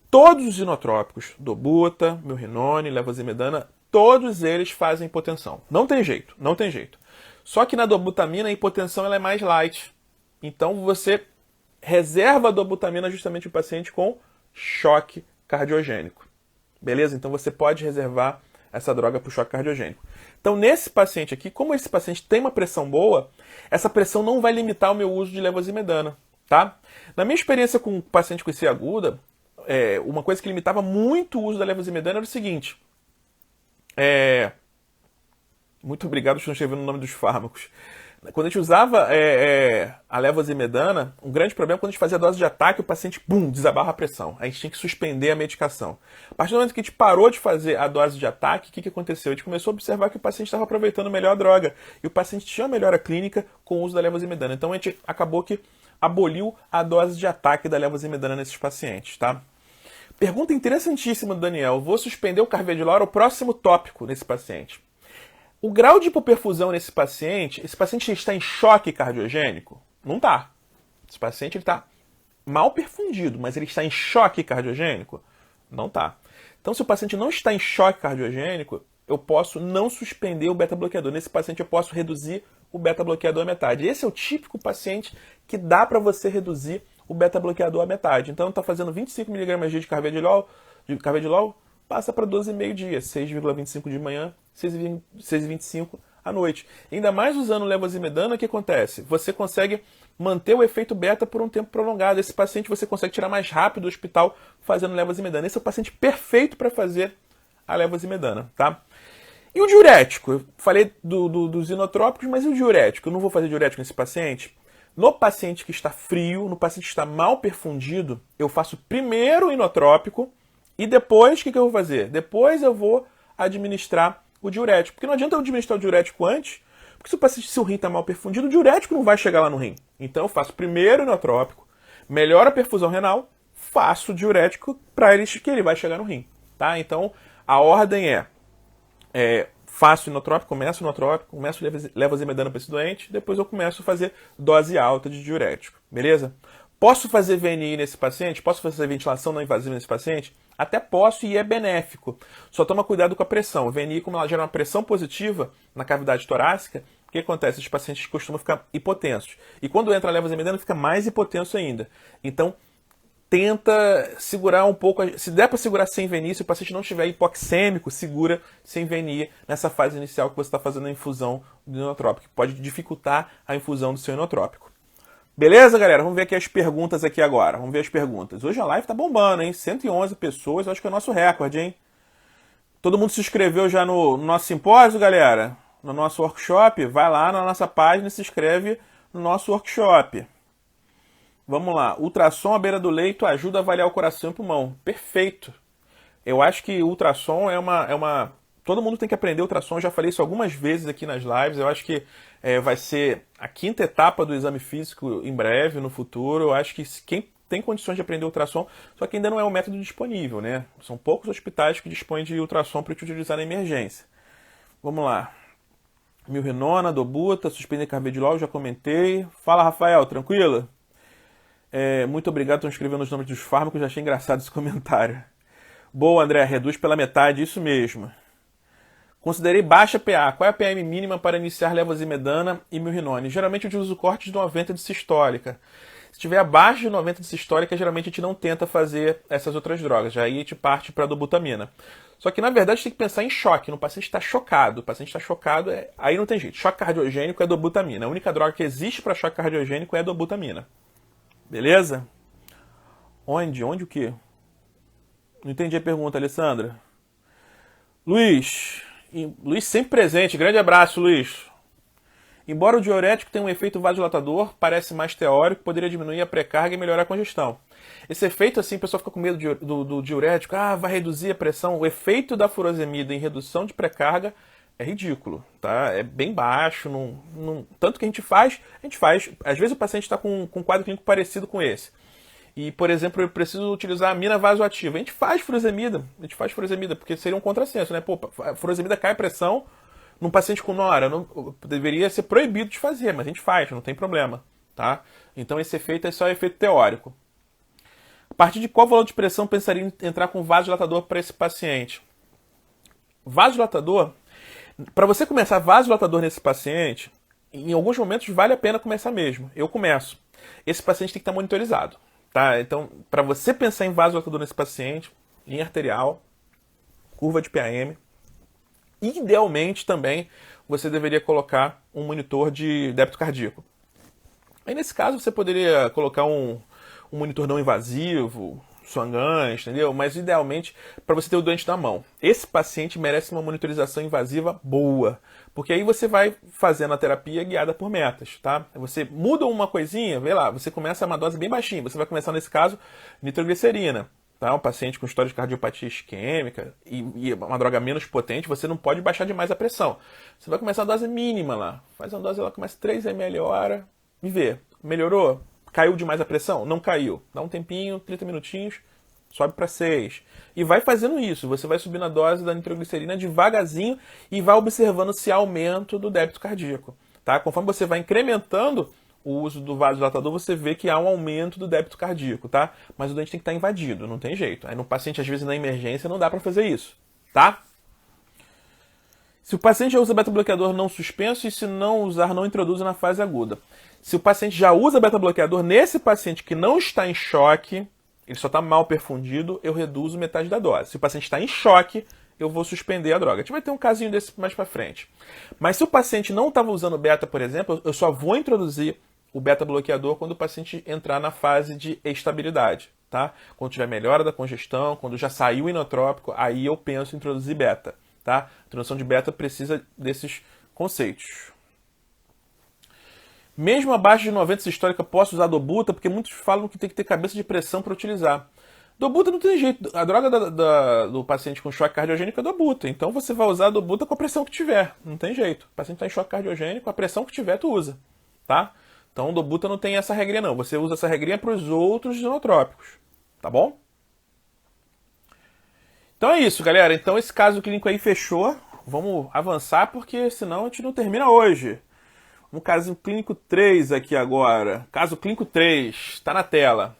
Todos os inotrópicos, dobuta, milrinone, levozimedana, todos eles fazem hipotensão. Não tem jeito, não tem jeito. Só que na dobutamina a hipotensão ela é mais light. Então, você reserva a dobutamina justamente o paciente com choque cardiogênico. Beleza? Então, você pode reservar essa droga para o choque cardiogênico. Então, nesse paciente aqui, como esse paciente tem uma pressão boa, essa pressão não vai limitar o meu uso de levozimedana, tá? Na minha experiência com paciente com IC aguda, uma coisa que limitava muito o uso da levozimedana era o seguinte. Muito obrigado, estou escrevendo o nome dos fármacos. Quando a gente usava a levozimedana, um grande problema é quando a gente fazia a dose de ataque, o paciente, desabava a pressão. A gente tinha que suspender a medicação. A partir do momento que a gente parou de fazer a dose de ataque, o que aconteceu? A gente começou a observar que o paciente estava aproveitando melhor a droga. E o paciente tinha melhora clínica com o uso da levozimedana. Então a gente acabou que aboliu a dose de ataque da levozimedana nesses pacientes, tá? Pergunta interessantíssima do Daniel. Vou suspender o carvedilol, o próximo tópico nesse paciente. O grau de hipoperfusão nesse paciente, esse paciente está em choque cardiogênico? Não está. Esse paciente está mal perfundido, mas ele está em choque cardiogênico? Não está. Então, se o paciente não está em choque cardiogênico, eu posso não suspender o beta-bloqueador. Nesse paciente, eu posso reduzir o beta-bloqueador à metade. Esse é o típico paciente que dá para você reduzir o beta-bloqueador à metade. Então, está fazendo 25 mg de carvedilol, passa para 12,5 dias, 6,25 de manhã, 6,25 à noite. Ainda mais usando levozimedana, o que acontece? Você consegue manter o efeito beta por um tempo prolongado. Esse paciente você consegue tirar mais rápido do hospital fazendo levozimedana. Esse é o paciente perfeito para fazer a levozimedana, tá? E o diurético? Eu falei dos inotrópicos, mas e o diurético? Eu não vou fazer diurético nesse paciente? No paciente que está frio, no paciente que está mal perfundido, eu faço primeiro o inotrópico e depois, o que eu vou fazer? Depois eu vou administrar o diurético. Porque não adianta eu administrar o diurético antes, porque se o rim está mal perfundido, o diurético não vai chegar lá no rim. Então eu faço primeiro o inotrópico, melhoro a perfusão renal, faço o diurético para que ele vai chegar no rim. Tá? Então a ordem faço inotrópico, começo levozimedana para esse doente, depois eu começo a fazer dose alta de diurético, beleza? Posso fazer VNI nesse paciente? Posso fazer ventilação não invasiva nesse paciente? Até posso e é benéfico. Só toma cuidado com a pressão. O VNI, como ela gera uma pressão positiva na cavidade torácica, o que acontece? Os pacientes costumam ficar hipotensos. E quando entra a levozimedana, fica mais hipotenso ainda. Então, tenta segurar um pouco. Se der para segurar sem VNI, se o paciente não estiver hipoxêmico, segura sem VNI nessa fase inicial que você está fazendo a infusão do inotrópico, que pode dificultar a infusão do seu inotrópico. Beleza, galera? Vamos ver aqui as perguntas aqui agora. Vamos ver as perguntas. Hoje a live tá bombando, hein? 111 pessoas, acho que é o nosso recorde, hein? Todo mundo se inscreveu já no nosso simpósio, galera? No nosso workshop? Vai lá na nossa página e se inscreve no nosso workshop. Vamos lá. Ultrassom à beira do leito ajuda a avaliar o coração e o pulmão. Perfeito. Eu acho que ultrassom é uma... Todo mundo tem que aprender ultrassom. Eu já falei isso algumas vezes aqui nas lives. Eu acho que vai ser a 5ª etapa do exame físico em breve, no futuro. Eu acho que quem tem condições de aprender ultrassom, só que ainda não é um método disponível, né? São poucos hospitais que dispõem de ultrassom para te utilizar na emergência. Vamos lá. Milrinona, dobuta, suspender carvedilol, eu já comentei. Fala, Rafael, tranquilo? Muito obrigado por escrevendo os nomes dos fármacos, já achei engraçado esse comentário. Boa, André, reduz pela metade, isso mesmo. Considerei baixa PA. Qual é a PM mínima para iniciar levozimedana e milrinone? Geralmente eu utilizo corte de 90 de sistólica. Se tiver abaixo de 90 de sistólica, geralmente a gente não tenta fazer essas outras drogas. Já aí a gente parte para a dobutamina. Só que, na verdade, a gente tem que pensar em choque. No paciente está chocado. O paciente está chocado, aí não tem jeito. Choque cardiogênico é dobutamina. A única droga que existe para choque cardiogênico é a dobutamina. Beleza? Onde o quê? Não entendi a pergunta, Alessandra. Luiz sempre presente. Grande abraço, Luiz. Embora o diurético tenha um efeito vasodilatador, parece mais teórico, poderia diminuir a pré-carga e melhorar a congestão. Esse efeito, assim, o pessoal fica com medo do diurético. Vai reduzir a pressão. O efeito da furosemida em redução de pré-carga é ridículo, tá? É bem baixo. Tanto que a gente faz. Às vezes o paciente está com um quadro clínico parecido com esse. E, por exemplo, eu preciso utilizar a amina vasoativa. A gente faz furosemida, porque seria um contrassenso, né? Pô, a furosemida cai a pressão num paciente com nora. Deveria ser proibido de fazer, mas a gente faz, não tem problema, tá? Então esse efeito é só efeito teórico. A partir de qual valor de pressão pensaria em entrar com vasodilatador para esse paciente? Vasodilatador, para você começar vasodilatador nesse paciente, em alguns momentos vale a pena começar mesmo. Eu começo. Esse paciente tem que estar monitorizado. Tá? Então, para você pensar em vasodilatador nesse paciente, linha arterial, curva de PAM, idealmente também você deveria colocar um monitor de débito cardíaco. Aí nesse caso você poderia colocar um monitor não invasivo, Swan-Ganz, entendeu? Mas idealmente para você ter o doente na mão. Esse paciente merece uma monitorização invasiva boa, porque aí você vai fazendo a terapia guiada por metas, tá? Você muda uma coisinha, vê lá, você começa uma dose bem baixinha, você vai começar nesse caso nitroglicerina, tá? Um paciente com história de cardiopatia isquêmica e uma droga menos potente, você não pode baixar demais a pressão. Você vai começar a dose mínima lá, faz uma dose lá, começa 3 ml hora e vê, melhorou? Caiu demais a pressão? Não caiu. Dá um tempinho, 30 minutinhos, sobe para 6. E vai fazendo isso. Você vai subindo a dose da nitroglicerina devagarzinho e vai observando se há aumento do débito cardíaco. Tá? Conforme você vai incrementando o uso do vasodilatador, você vê que há um aumento do débito cardíaco. Tá? Mas o doente tem que estar invadido, não tem jeito. Aí no paciente, às vezes, na emergência, não dá para fazer isso. Tá? Se o paciente já usa beta-bloqueador não suspenso e se não usar, não introduz na fase aguda. Se o paciente já usa beta-bloqueador, nesse paciente que não está em choque, ele só está mal perfundido, eu reduzo metade da dose. Se o paciente está em choque, eu vou suspender a droga. A gente vai ter um casinho desse mais para frente. Mas se o paciente não estava usando beta, por exemplo, eu só vou introduzir o beta-bloqueador quando o paciente entrar na fase de estabilidade. Tá? Quando tiver melhora da congestão, quando já saiu o inotrópico, aí eu penso em introduzir beta. Tá? A introdução de beta precisa desses conceitos. Mesmo abaixo de 90 sistólica, posso usar dobuta, porque muitos falam que tem que ter cabeça de pressão para utilizar. Dobuta não tem jeito. A droga do paciente com choque cardiogênico é dobuta. Então você vai usar a dobuta com a pressão que tiver. Não tem jeito. O paciente está em choque cardiogênico, a pressão que tiver, tu usa. Tá? Então dobuta não tem essa regrinha não. Você usa essa regrinha para os outros inotrópicos. Tá bom? Então é isso, galera. Então esse caso clínico aí fechou. vamos avançar porque senão a gente não termina hoje. Um caso clínico 3 aqui agora. Caso clínico 3, está na tela.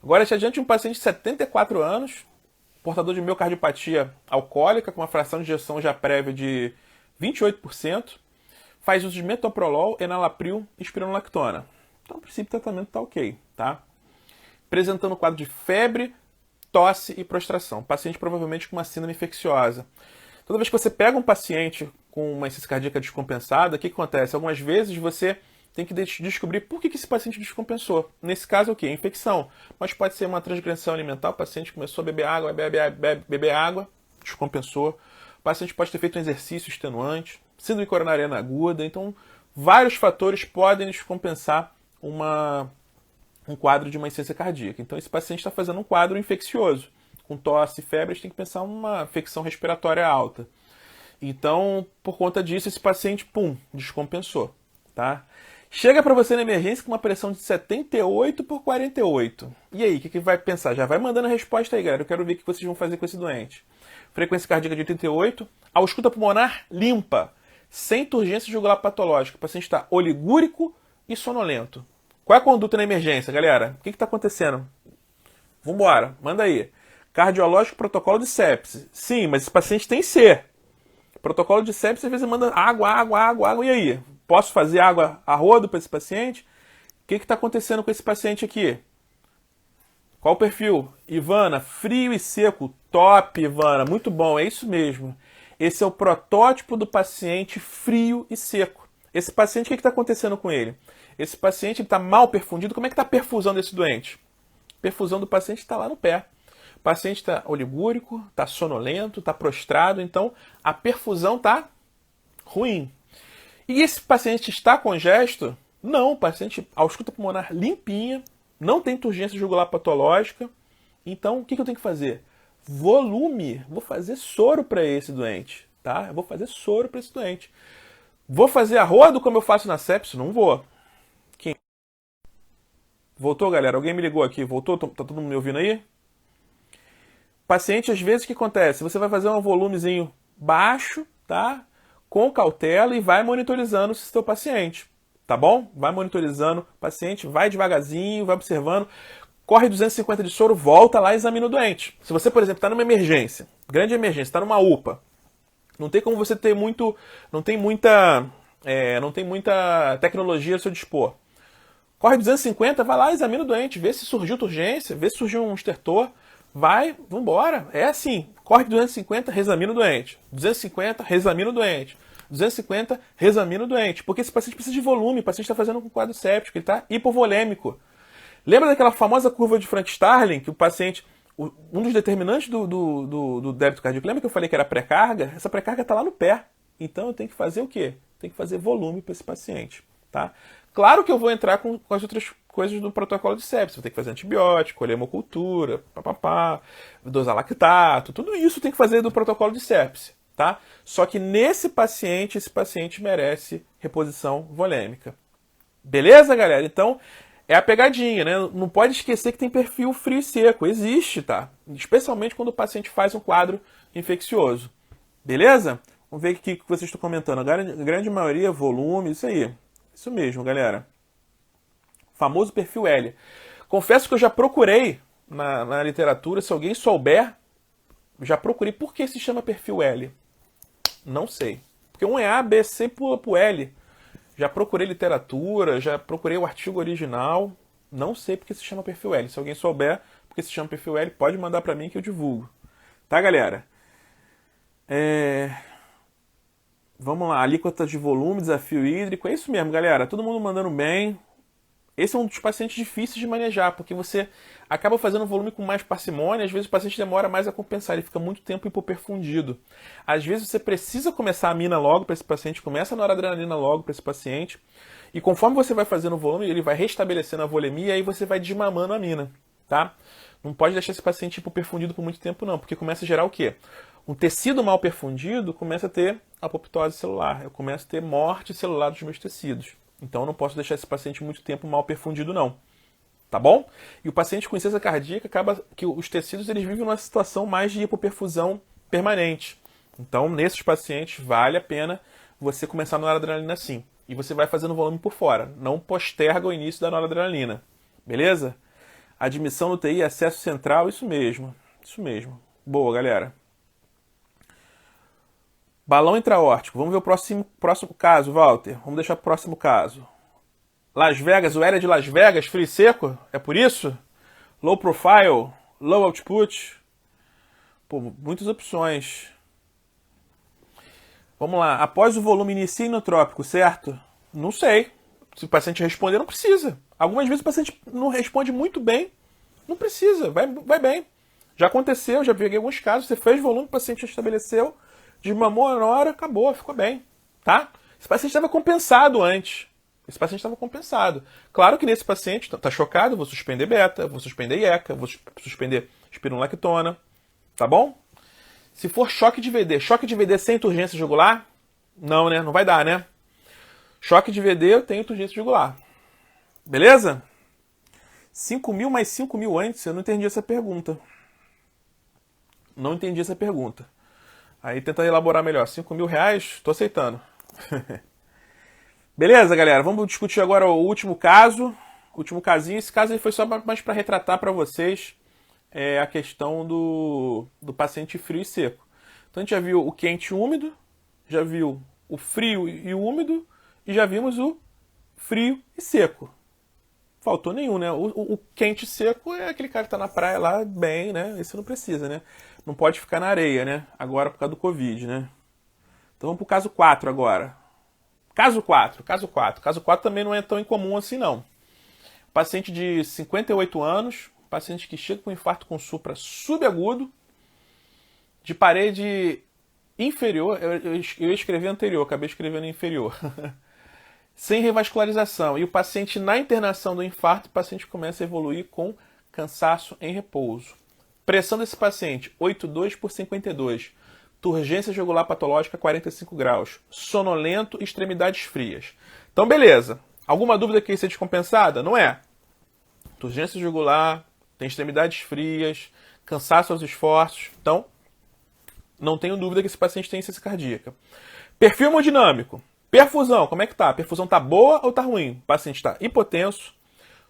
Agora está diante de um paciente de 74 anos, portador de miocardiopatia alcoólica, com uma fração de ejeção já prévia de 28%, faz uso de metoprolol, enalapril e espironolactona. Então, o princípio do tratamento está ok, tá? Apresentando um quadro de febre, tosse e prostração. Paciente provavelmente com uma síndrome infecciosa. Toda vez que você pega um paciente com uma insuficiência cardíaca descompensada, o que acontece? Algumas vezes você tem que descobrir por que esse paciente descompensou. Nesse caso, o quê? Infecção. Mas pode ser uma transgressão alimentar, o paciente começou a beber água, beber água, descompensou. O paciente pode ter feito um exercício extenuante, síndrome coronariana aguda. Então, vários fatores podem descompensar um quadro de uma insuficiência cardíaca. Então, esse paciente está fazendo um quadro infeccioso. Com tosse e febre, a gente tem que pensar uma infecção respiratória alta. Então, por conta disso, esse paciente, descompensou, tá? Chega para você na emergência com uma pressão de 78 por 48. E aí, o que vai pensar? Já vai mandando a resposta aí, galera. Eu quero ver o que vocês vão fazer com esse doente. Frequência cardíaca de 88. Ausculta pulmonar limpa, sem turgência jugular patológica. O paciente está oligúrico e sonolento. Qual é a conduta na emergência, galera? O que está acontecendo? Vambora, manda aí. Cardiológico, protocolo de sepse. Sim, mas esse paciente tem C. Protocolo de sepse, às vezes manda água. E aí? Posso fazer água a rodo para esse paciente? O que está acontecendo com esse paciente aqui? Qual o perfil? Ivana, frio e seco. Top, Ivana. Muito bom, é isso mesmo. Esse é o protótipo do paciente frio e seco. Esse paciente, o que está acontecendo com ele? Esse paciente está mal perfundido. Como é que está a perfusão desse doente? A perfusão do paciente está lá no pé. O paciente está oligúrico, está sonolento, está prostrado. Então, a perfusão está ruim. E esse paciente está congesto? Não, o paciente, ausculta pulmonar limpinha, não tem turgência jugular patológica. Então, o que eu tenho que fazer? Volume. Vou fazer soro para esse doente, tá? Eu vou fazer soro para esse doente. Vou fazer a rodo como eu faço na sepse? Não vou. Quem? Voltou, galera? Alguém me ligou aqui? Voltou? Tá todo mundo me ouvindo aí? Paciente, às vezes, o que acontece? Você vai fazer um volumezinho baixo, tá? Com cautela e vai monitorizando o seu paciente, tá bom? Vai monitorizando o paciente, vai devagarzinho, vai observando, corre 250 de soro, volta lá e examina o doente. Se você, por exemplo, está numa emergência, grande emergência, está numa UPA, não tem como você ter não tem muita tecnologia ao seu dispor. Corre 250, vai lá, examina o doente, vê se surgiu urgência, vê se surgiu um estertor, vambora. É assim, corre 250, reexamina o doente. 250, reexamina o doente. 250, reexamina o doente. Porque esse paciente precisa de volume, o paciente está fazendo um quadro séptico, ele está hipovolêmico. Lembra daquela famosa curva de Frank-Starling, que o paciente, um dos determinantes do débito cardíaco, lembra que eu falei que era pré-carga? Essa pré-carga está lá no pé. Então eu tenho que fazer o quê? Tem que fazer volume para esse paciente, tá? Claro que eu vou entrar com as outras coisas do protocolo de sepse. Vou ter que fazer antibiótico, colher hemocultura, dosar lactato, tudo isso tem que fazer do protocolo de sepse, tá? Só que esse paciente merece reposição volêmica. Beleza, galera? Então, é a pegadinha, né? Não pode esquecer que tem perfil frio e seco. Existe, tá? Especialmente quando o paciente faz um quadro infeccioso. Beleza? Vamos ver o que vocês estão comentando. A grande maioria, volume, isso aí. Isso mesmo, galera. Famoso perfil L. Confesso que eu já procurei na literatura, se alguém souber, já procurei por que se chama perfil L. Não sei. Porque um é A, B, C, pula pro L. Já procurei literatura, já procurei o artigo original. Não sei porque se chama perfil L. Se alguém souber porque se chama perfil L, pode mandar pra mim que eu divulgo. Tá, galera? Vamos lá, alíquota de volume, desafio hídrico. É isso mesmo, galera. Todo mundo mandando bem. Esse é um dos pacientes difíceis de manejar, porque você acaba fazendo o volume com mais parcimônia, às vezes o paciente demora mais a compensar, ele fica muito tempo hipoperfundido. Às vezes você precisa começar a amina logo para esse paciente, começa a noradrenalina logo para esse paciente, e conforme você vai fazendo o volume, ele vai restabelecendo a volemia e aí você vai desmamando a amina, tá? Não pode deixar esse paciente hipoperfundido por muito tempo não, porque começa a gerar o quê? Um tecido mal perfundido começa a ter apoptose celular, eu começo a ter morte celular dos meus tecidos. Então eu não posso deixar esse paciente muito tempo mal perfundido não. Tá bom? E o paciente com insuficiência cardíaca acaba que os tecidos eles vivem numa situação mais de hipoperfusão permanente. Então, nesses pacientes, vale a pena você começar a noradrenalina sim. E você vai fazendo volume por fora. Não posterga o início da noradrenalina. Beleza? Admissão no UTI, acesso central, isso mesmo. Isso mesmo. Boa, galera. Balão intraórtico. Vamos ver o próximo caso, Walter. Vamos deixar o próximo caso. Las Vegas, o L de Las Vegas, frio e seco? É por isso? Low profile, low output. Pô, muitas opções. Vamos lá. Após o volume inicia inotrópico, certo? Não sei. Se o paciente responder, não precisa. Algumas vezes o paciente não responde muito bem. Não precisa. Vai bem. Já aconteceu, já peguei alguns casos. Você fez volume, o paciente já estabeleceu. Desmamou na hora, acabou, ficou bem. Tá? Esse paciente estava compensado antes. Esse paciente estava compensado. Claro que nesse paciente está chocado, vou suspender beta, vou suspender IECA, vou suspender espironolactona. Tá bom? Se for choque de VD sem turgência jugular? Não, né? Não vai dar, né? Choque de VD eu tenho turgência jugular. Beleza? 5.000 mais 5.000 antes, eu não entendi essa pergunta. Não entendi essa pergunta. Aí tenta elaborar melhor. 5.000 reais? Tô aceitando. Beleza, galera? Vamos discutir agora o último caso. O último casinho. Esse caso aí foi só mais para retratar para vocês a questão do paciente frio e seco. Então a gente já viu o quente e úmido, já viu o frio e o úmido, e já vimos o frio e seco. Faltou nenhum, né? O quente e seco é aquele cara que tá na praia lá, bem, né? Esse não precisa, né? Não pode ficar na areia, né? Agora por causa do Covid, né? Então vamos pro caso 4 agora. Caso 4. Caso 4 também não é tão incomum assim, não. Paciente de 58 anos, paciente que chega com infarto com supra subagudo, de parede inferior, eu escrevi anterior, acabei escrevendo inferior, sem revascularização. E o paciente, na internação do infarto, o paciente começa a evoluir com cansaço em repouso. Pressão desse paciente, 8,2 por 52. Turgência jugular patológica, 45 graus. Sonolento, extremidades frias. Então, beleza. Alguma dúvida que isso é descompensada? Não é. Turgência jugular, tem extremidades frias, cansaço aos esforços. Então, não tenho dúvida que esse paciente tem insuficiência cardíaca. Perfil hemodinâmico. Perfusão, como é que tá? A perfusão tá boa ou tá ruim? O paciente está hipotenso,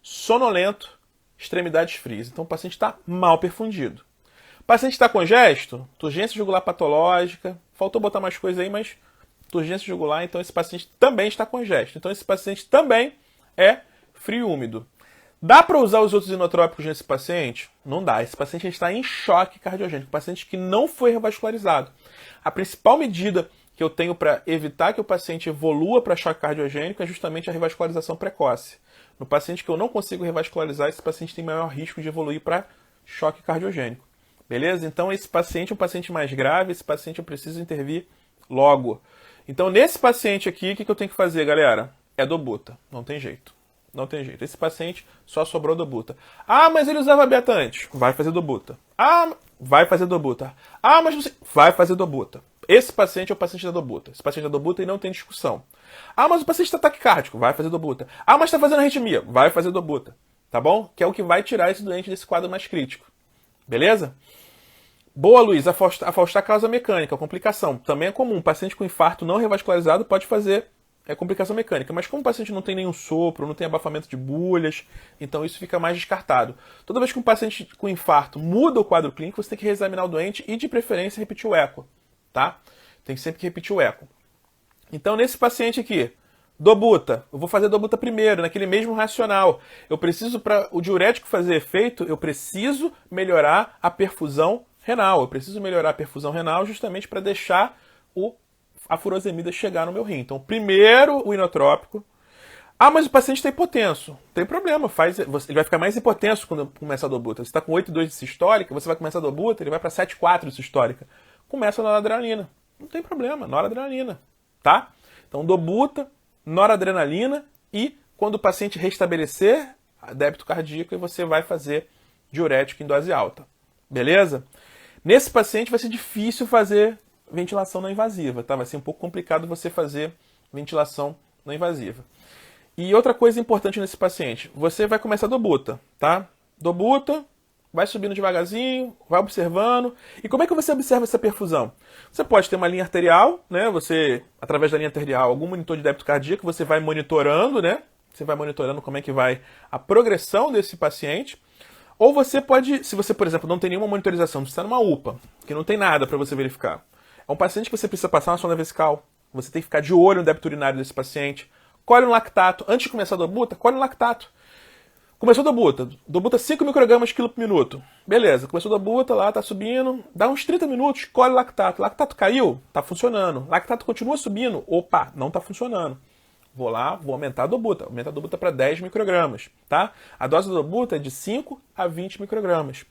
sonolento, extremidades frias. Então, o paciente está mal perfundido. O paciente está congesto, turgência jugular patológica, faltou botar mais coisa aí, mas turgência jugular, então esse paciente também está congesto. Então esse paciente também é frio e úmido. Dá para usar os outros inotrópicos nesse paciente? Não dá. Esse paciente está em choque cardiogênico, paciente que não foi revascularizado. A principal medida que eu tenho para evitar que o paciente evolua para choque cardiogênico é justamente a revascularização precoce. No paciente que eu não consigo revascularizar, esse paciente tem maior risco de evoluir para choque cardiogênico. Beleza? Então esse paciente é um paciente mais grave, esse paciente eu preciso intervir logo. Então nesse paciente aqui, o que eu tenho que fazer, galera? É dobuta. Não tem jeito. Não tem jeito. Esse paciente só sobrou dobuta. Ah, mas ele usava beta antes. Vai fazer dobuta. Ah, vai fazer dobuta. Ah, mas você... Vai fazer dobuta. Esse paciente é o paciente da dobuta. Esse paciente da dobuta e não tem discussão. Ah, mas o paciente está taquicárdico. Vai fazer dobuta. Ah, mas está fazendo arritmia. Vai fazer dobuta. Tá bom? Que é o que vai tirar esse doente desse quadro mais crítico. Beleza? Boa, Luiz. Afastar causa mecânica, complicação. Também é comum. Paciente com infarto não revascularizado pode fazer complicação mecânica. Mas como o paciente não tem nenhum sopro, não tem abafamento de bulhas, então isso fica mais descartado. Toda vez que um paciente com infarto muda o quadro clínico, você tem que reexaminar o doente e, de preferência, repetir o eco. Tá? Tem sempre que repetir o eco. Então, nesse paciente aqui, dobuta. Eu vou fazer dobuta primeiro, naquele mesmo racional. Eu preciso, para o diurético fazer efeito, eu preciso melhorar a perfusão renal. Eu preciso melhorar a perfusão renal justamente para deixar a furosemida chegar no meu rim. Então, primeiro o inotrópico. Ah, mas o paciente está hipotenso. Não tem problema, ele vai ficar mais hipotenso quando começar a dobuta. Você está com 8,2 de sistólica, você vai começar a dobuta, ele vai para 7,4 de sistólica. Começa a noradrenalina. Não tem problema, noradrenalina. Tá? Então, dobuta, noradrenalina e quando o paciente restabelecer débito cardíaco, você vai fazer diurético em dose alta. Beleza? Nesse paciente vai ser difícil fazer ventilação não invasiva, tá? Vai ser um pouco complicado você fazer ventilação não invasiva. E outra coisa importante nesse paciente, você vai começar a dobuta, tá? Dobuta, vai subindo devagarzinho, vai observando. E como é que você observa essa perfusão? Você pode ter uma linha arterial, né? Você, através da linha arterial, algum monitor de débito cardíaco, você vai monitorando, né? Você vai monitorando como é que vai a progressão desse paciente. Ou você pode, se você, por exemplo, não tem nenhuma monitorização, você está numa UPA, que não tem nada para você verificar. É um paciente que você precisa passar uma sonda vesical, você tem que ficar de olho no débito urinário desse paciente. Colhe um lactato. Antes de começar a dobuta, colhe um lactato. Começou a dobuta 5 microgramas quilo por minuto. Beleza, começou a dobuta lá, tá subindo. Dá uns 30 minutos, colhe lactato. Lactato caiu? Tá funcionando. Lactato continua subindo? Opa, não tá funcionando. Vou lá, vou aumentar a dobuta. Aumentar a dobuta para 10 microgramas, tá? A dose da dobuta é de 5 a 20 microgramas.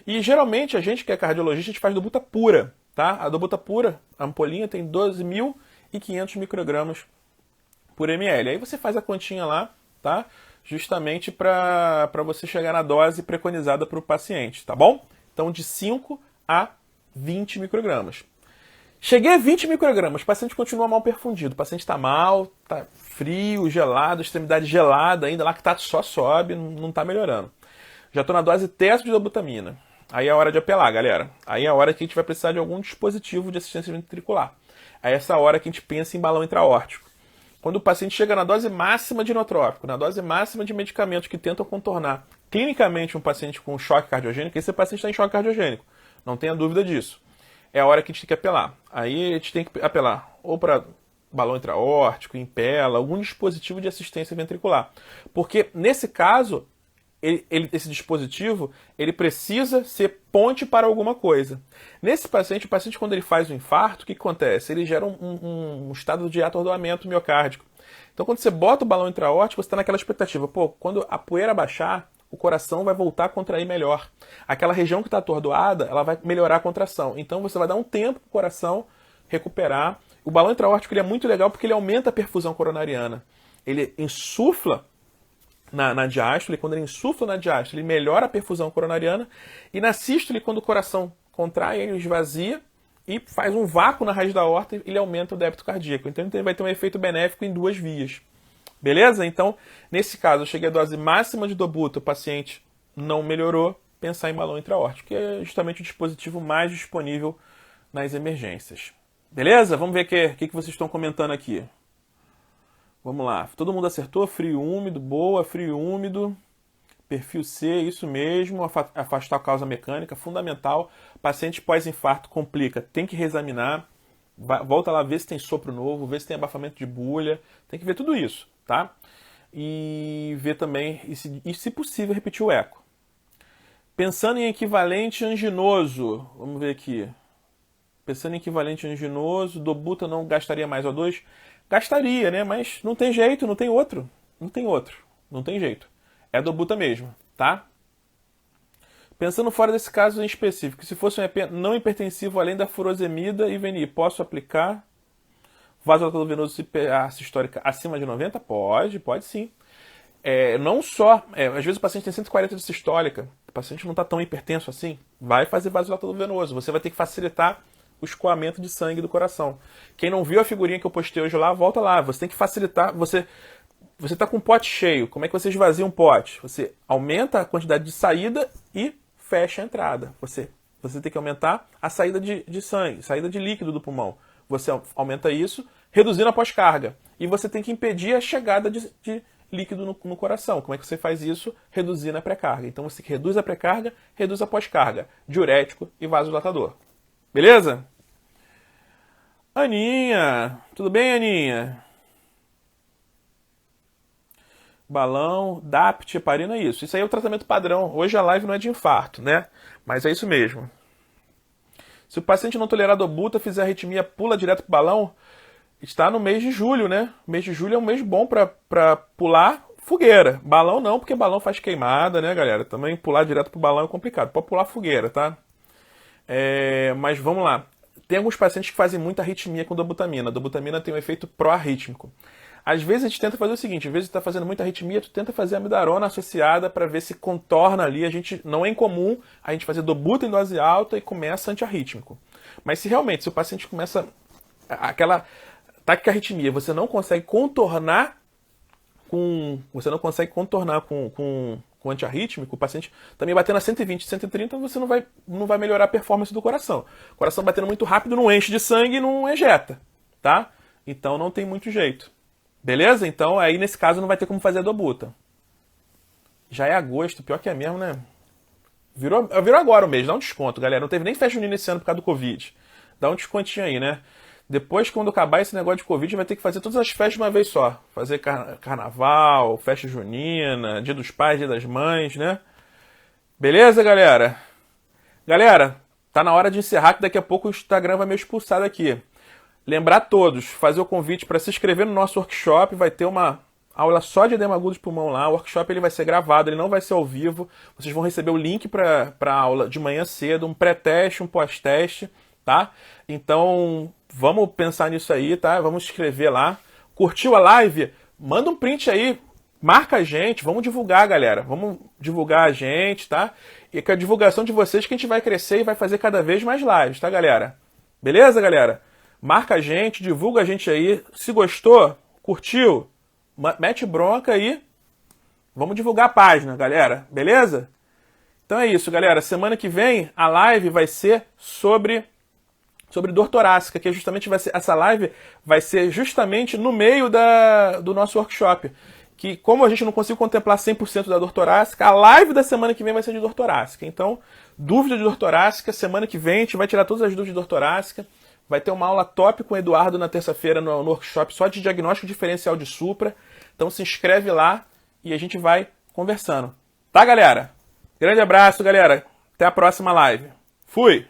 E geralmente a gente que é cardiologista, a gente faz dobuta pura, tá? A dobuta pura, a ampolinha tem 12.500 microgramas por ml. Aí você faz a continha lá, tá? Justamente para você chegar na dose preconizada para o paciente, tá bom? Então, de 5 a 20 microgramas. Cheguei a 20 microgramas, o paciente continua mal perfundido, o paciente está mal, está frio, gelado, extremidade gelada ainda, lactato só sobe, não está melhorando. Já estou na dose teste de dobutamina. Aí é a hora de apelar, galera. Aí é a hora que a gente vai precisar de algum dispositivo de assistência ventricular. Aí é essa hora que a gente pensa em balão intra-aórtico. Quando o paciente chega na dose máxima de inotrópico, na dose máxima de medicamentos que tentam contornar clinicamente um paciente com choque cardiogênico, esse paciente está em choque cardiogênico, não tenha dúvida disso. É a hora que a gente tem que apelar. Aí a gente tem que apelar ou para balão intra-aórtico, impela, algum dispositivo de assistência ventricular. Porque nesse caso, esse dispositivo ele precisa ser ponte para alguma coisa. Nesse paciente, o paciente quando ele faz um infarto, o que acontece? Ele gera um estado de atordoamento miocárdico. Então quando você bota o balão intra-aórtico, você está naquela expectativa, pô, quando a poeira baixar, o coração vai voltar a contrair melhor. Aquela região que está atordoada, ela vai melhorar a contração. Então você vai dar um tempo para o coração recuperar. O balão intra-aórtico ele é muito legal porque ele aumenta a perfusão coronariana. Ele insufla na diástole, quando ele insufla na diástole, ele melhora a perfusão coronariana, e na sístole, quando o coração contrai, ele esvazia e faz um vácuo na raiz da aorta e ele aumenta o débito cardíaco. Então ele vai ter um efeito benéfico em duas vias. Beleza? Então, nesse caso, eu cheguei à dose máxima de dobuta, o paciente não melhorou, pensar em balão intra-aórtico, que é justamente o dispositivo mais disponível nas emergências. Beleza? Vamos ver o que vocês estão comentando aqui. Vamos lá, todo mundo acertou, frio e úmido, boa, frio e úmido, perfil C, isso mesmo, afastar a causa mecânica, fundamental, paciente pós-infarto complica, tem que reexaminar, volta lá, ver se tem sopro novo, ver se tem abafamento de bulha, tem que ver tudo isso, tá? E ver também, e se possível, repetir o eco. Pensando em equivalente anginoso, vamos ver aqui, pensando em equivalente anginoso, dobuta não gastaria mais O2? Gastaria, né? Mas não tem jeito, não tem outro. Não tem jeito. É dobuta mesmo, tá? Pensando fora desse caso em específico, se fosse um EP não hipertensivo além da furosemida e VNI, posso aplicar vasodilatador venoso sistólica acima de 90? Pode sim. Não só, às vezes o paciente tem 140 de sistólica, o paciente não está tão hipertenso assim, vai fazer vasodilatador venoso, você vai ter que facilitar o escoamento de sangue do coração. Quem não viu a figurinha que eu postei hoje lá, volta lá. Você tem que facilitar. Você está com um pote cheio. Como é que você esvazia um pote? Você aumenta a quantidade de saída e fecha a entrada. Você tem que aumentar a saída de sangue, saída de líquido do pulmão. Você aumenta isso, reduzindo a pós-carga. E você tem que impedir a chegada de líquido no coração. Como é que você faz isso? Reduzindo a pré-carga. Então você reduz a pré-carga, reduz a pós-carga. Diurético e vasodilatador. Beleza? Aninha, tudo bem, Aninha? Balão, DAPT, heparina, isso. Isso aí é o tratamento padrão. Hoje a live não é de infarto, né? Mas é isso mesmo. Se o paciente não tolerar dobuta, fizer arritmia, pula direto pro balão, está no mês de julho, né? O mês de julho é um mês bom para pular fogueira. Balão não, porque balão faz queimada, né, galera? Também pular direto pro balão é complicado. Pode pular fogueira, tá? Mas vamos lá. Tem alguns pacientes que fazem muita arritmia com dobutamina. A dobutamina tem um efeito pró-arrítmico. Às vezes a gente tenta fazer o seguinte, às vezes você está fazendo muita arritmia, tu tenta fazer a amidarona associada para ver se contorna ali. Não é incomum a gente fazer dobuta em dose alta e começa antiarrítmico. Mas se o paciente começa aquela taquicarritmia, você não consegue contornar com com antiarrítmico, o paciente também batendo a 120, 130, você não vai melhorar a performance do coração. O coração batendo muito rápido não enche de sangue e não ejeta, tá? Então não tem muito jeito. Beleza? Então aí nesse caso não vai ter como fazer a dobuta. Já é agosto, pior que é mesmo, né? Virou agora o mês, dá um desconto, galera. Não teve nem festa junina esse ano por causa do Covid. Dá um descontinho aí, né? Depois, quando acabar esse negócio de Covid, vai ter que fazer todas as festas de uma vez só. Fazer carnaval, festa junina, dia dos pais, dia das mães, né? Beleza, galera? Galera, tá na hora de encerrar que daqui a pouco o Instagram vai me expulsar daqui. Lembrar todos, fazer o convite para se inscrever no nosso workshop. Vai ter uma aula só de edema agudo de pulmão lá. O workshop ele vai ser gravado, ele não vai ser ao vivo. Vocês vão receber o link para a aula de manhã cedo, um pré-teste, um pós-teste, tá? Então, vamos pensar nisso aí, tá? Vamos se inscrever lá. Curtiu a live? Manda um print aí, marca a gente, vamos divulgar, galera. Vamos divulgar a gente, tá? E com a divulgação de vocês que a gente vai crescer e vai fazer cada vez mais lives, tá, galera? Beleza, galera? Marca a gente, divulga a gente aí. Se gostou, curtiu, mete bronca aí. Vamos divulgar a página, galera. Beleza? Então é isso, galera. Semana que vem a live vai ser sobre dor torácica, que justamente vai ser, essa live vai ser justamente no meio do nosso workshop. Que como a gente não conseguiu contemplar 100% da dor torácica, a live da semana que vem vai ser de dor torácica. Então, dúvida de dor torácica, semana que vem a gente vai tirar todas as dúvidas de dor torácica. Vai ter uma aula top com o Eduardo na terça-feira no workshop só de diagnóstico diferencial de supra. Então se inscreve lá e a gente vai conversando. Tá, galera? Grande abraço, galera. Até a próxima live. Fui!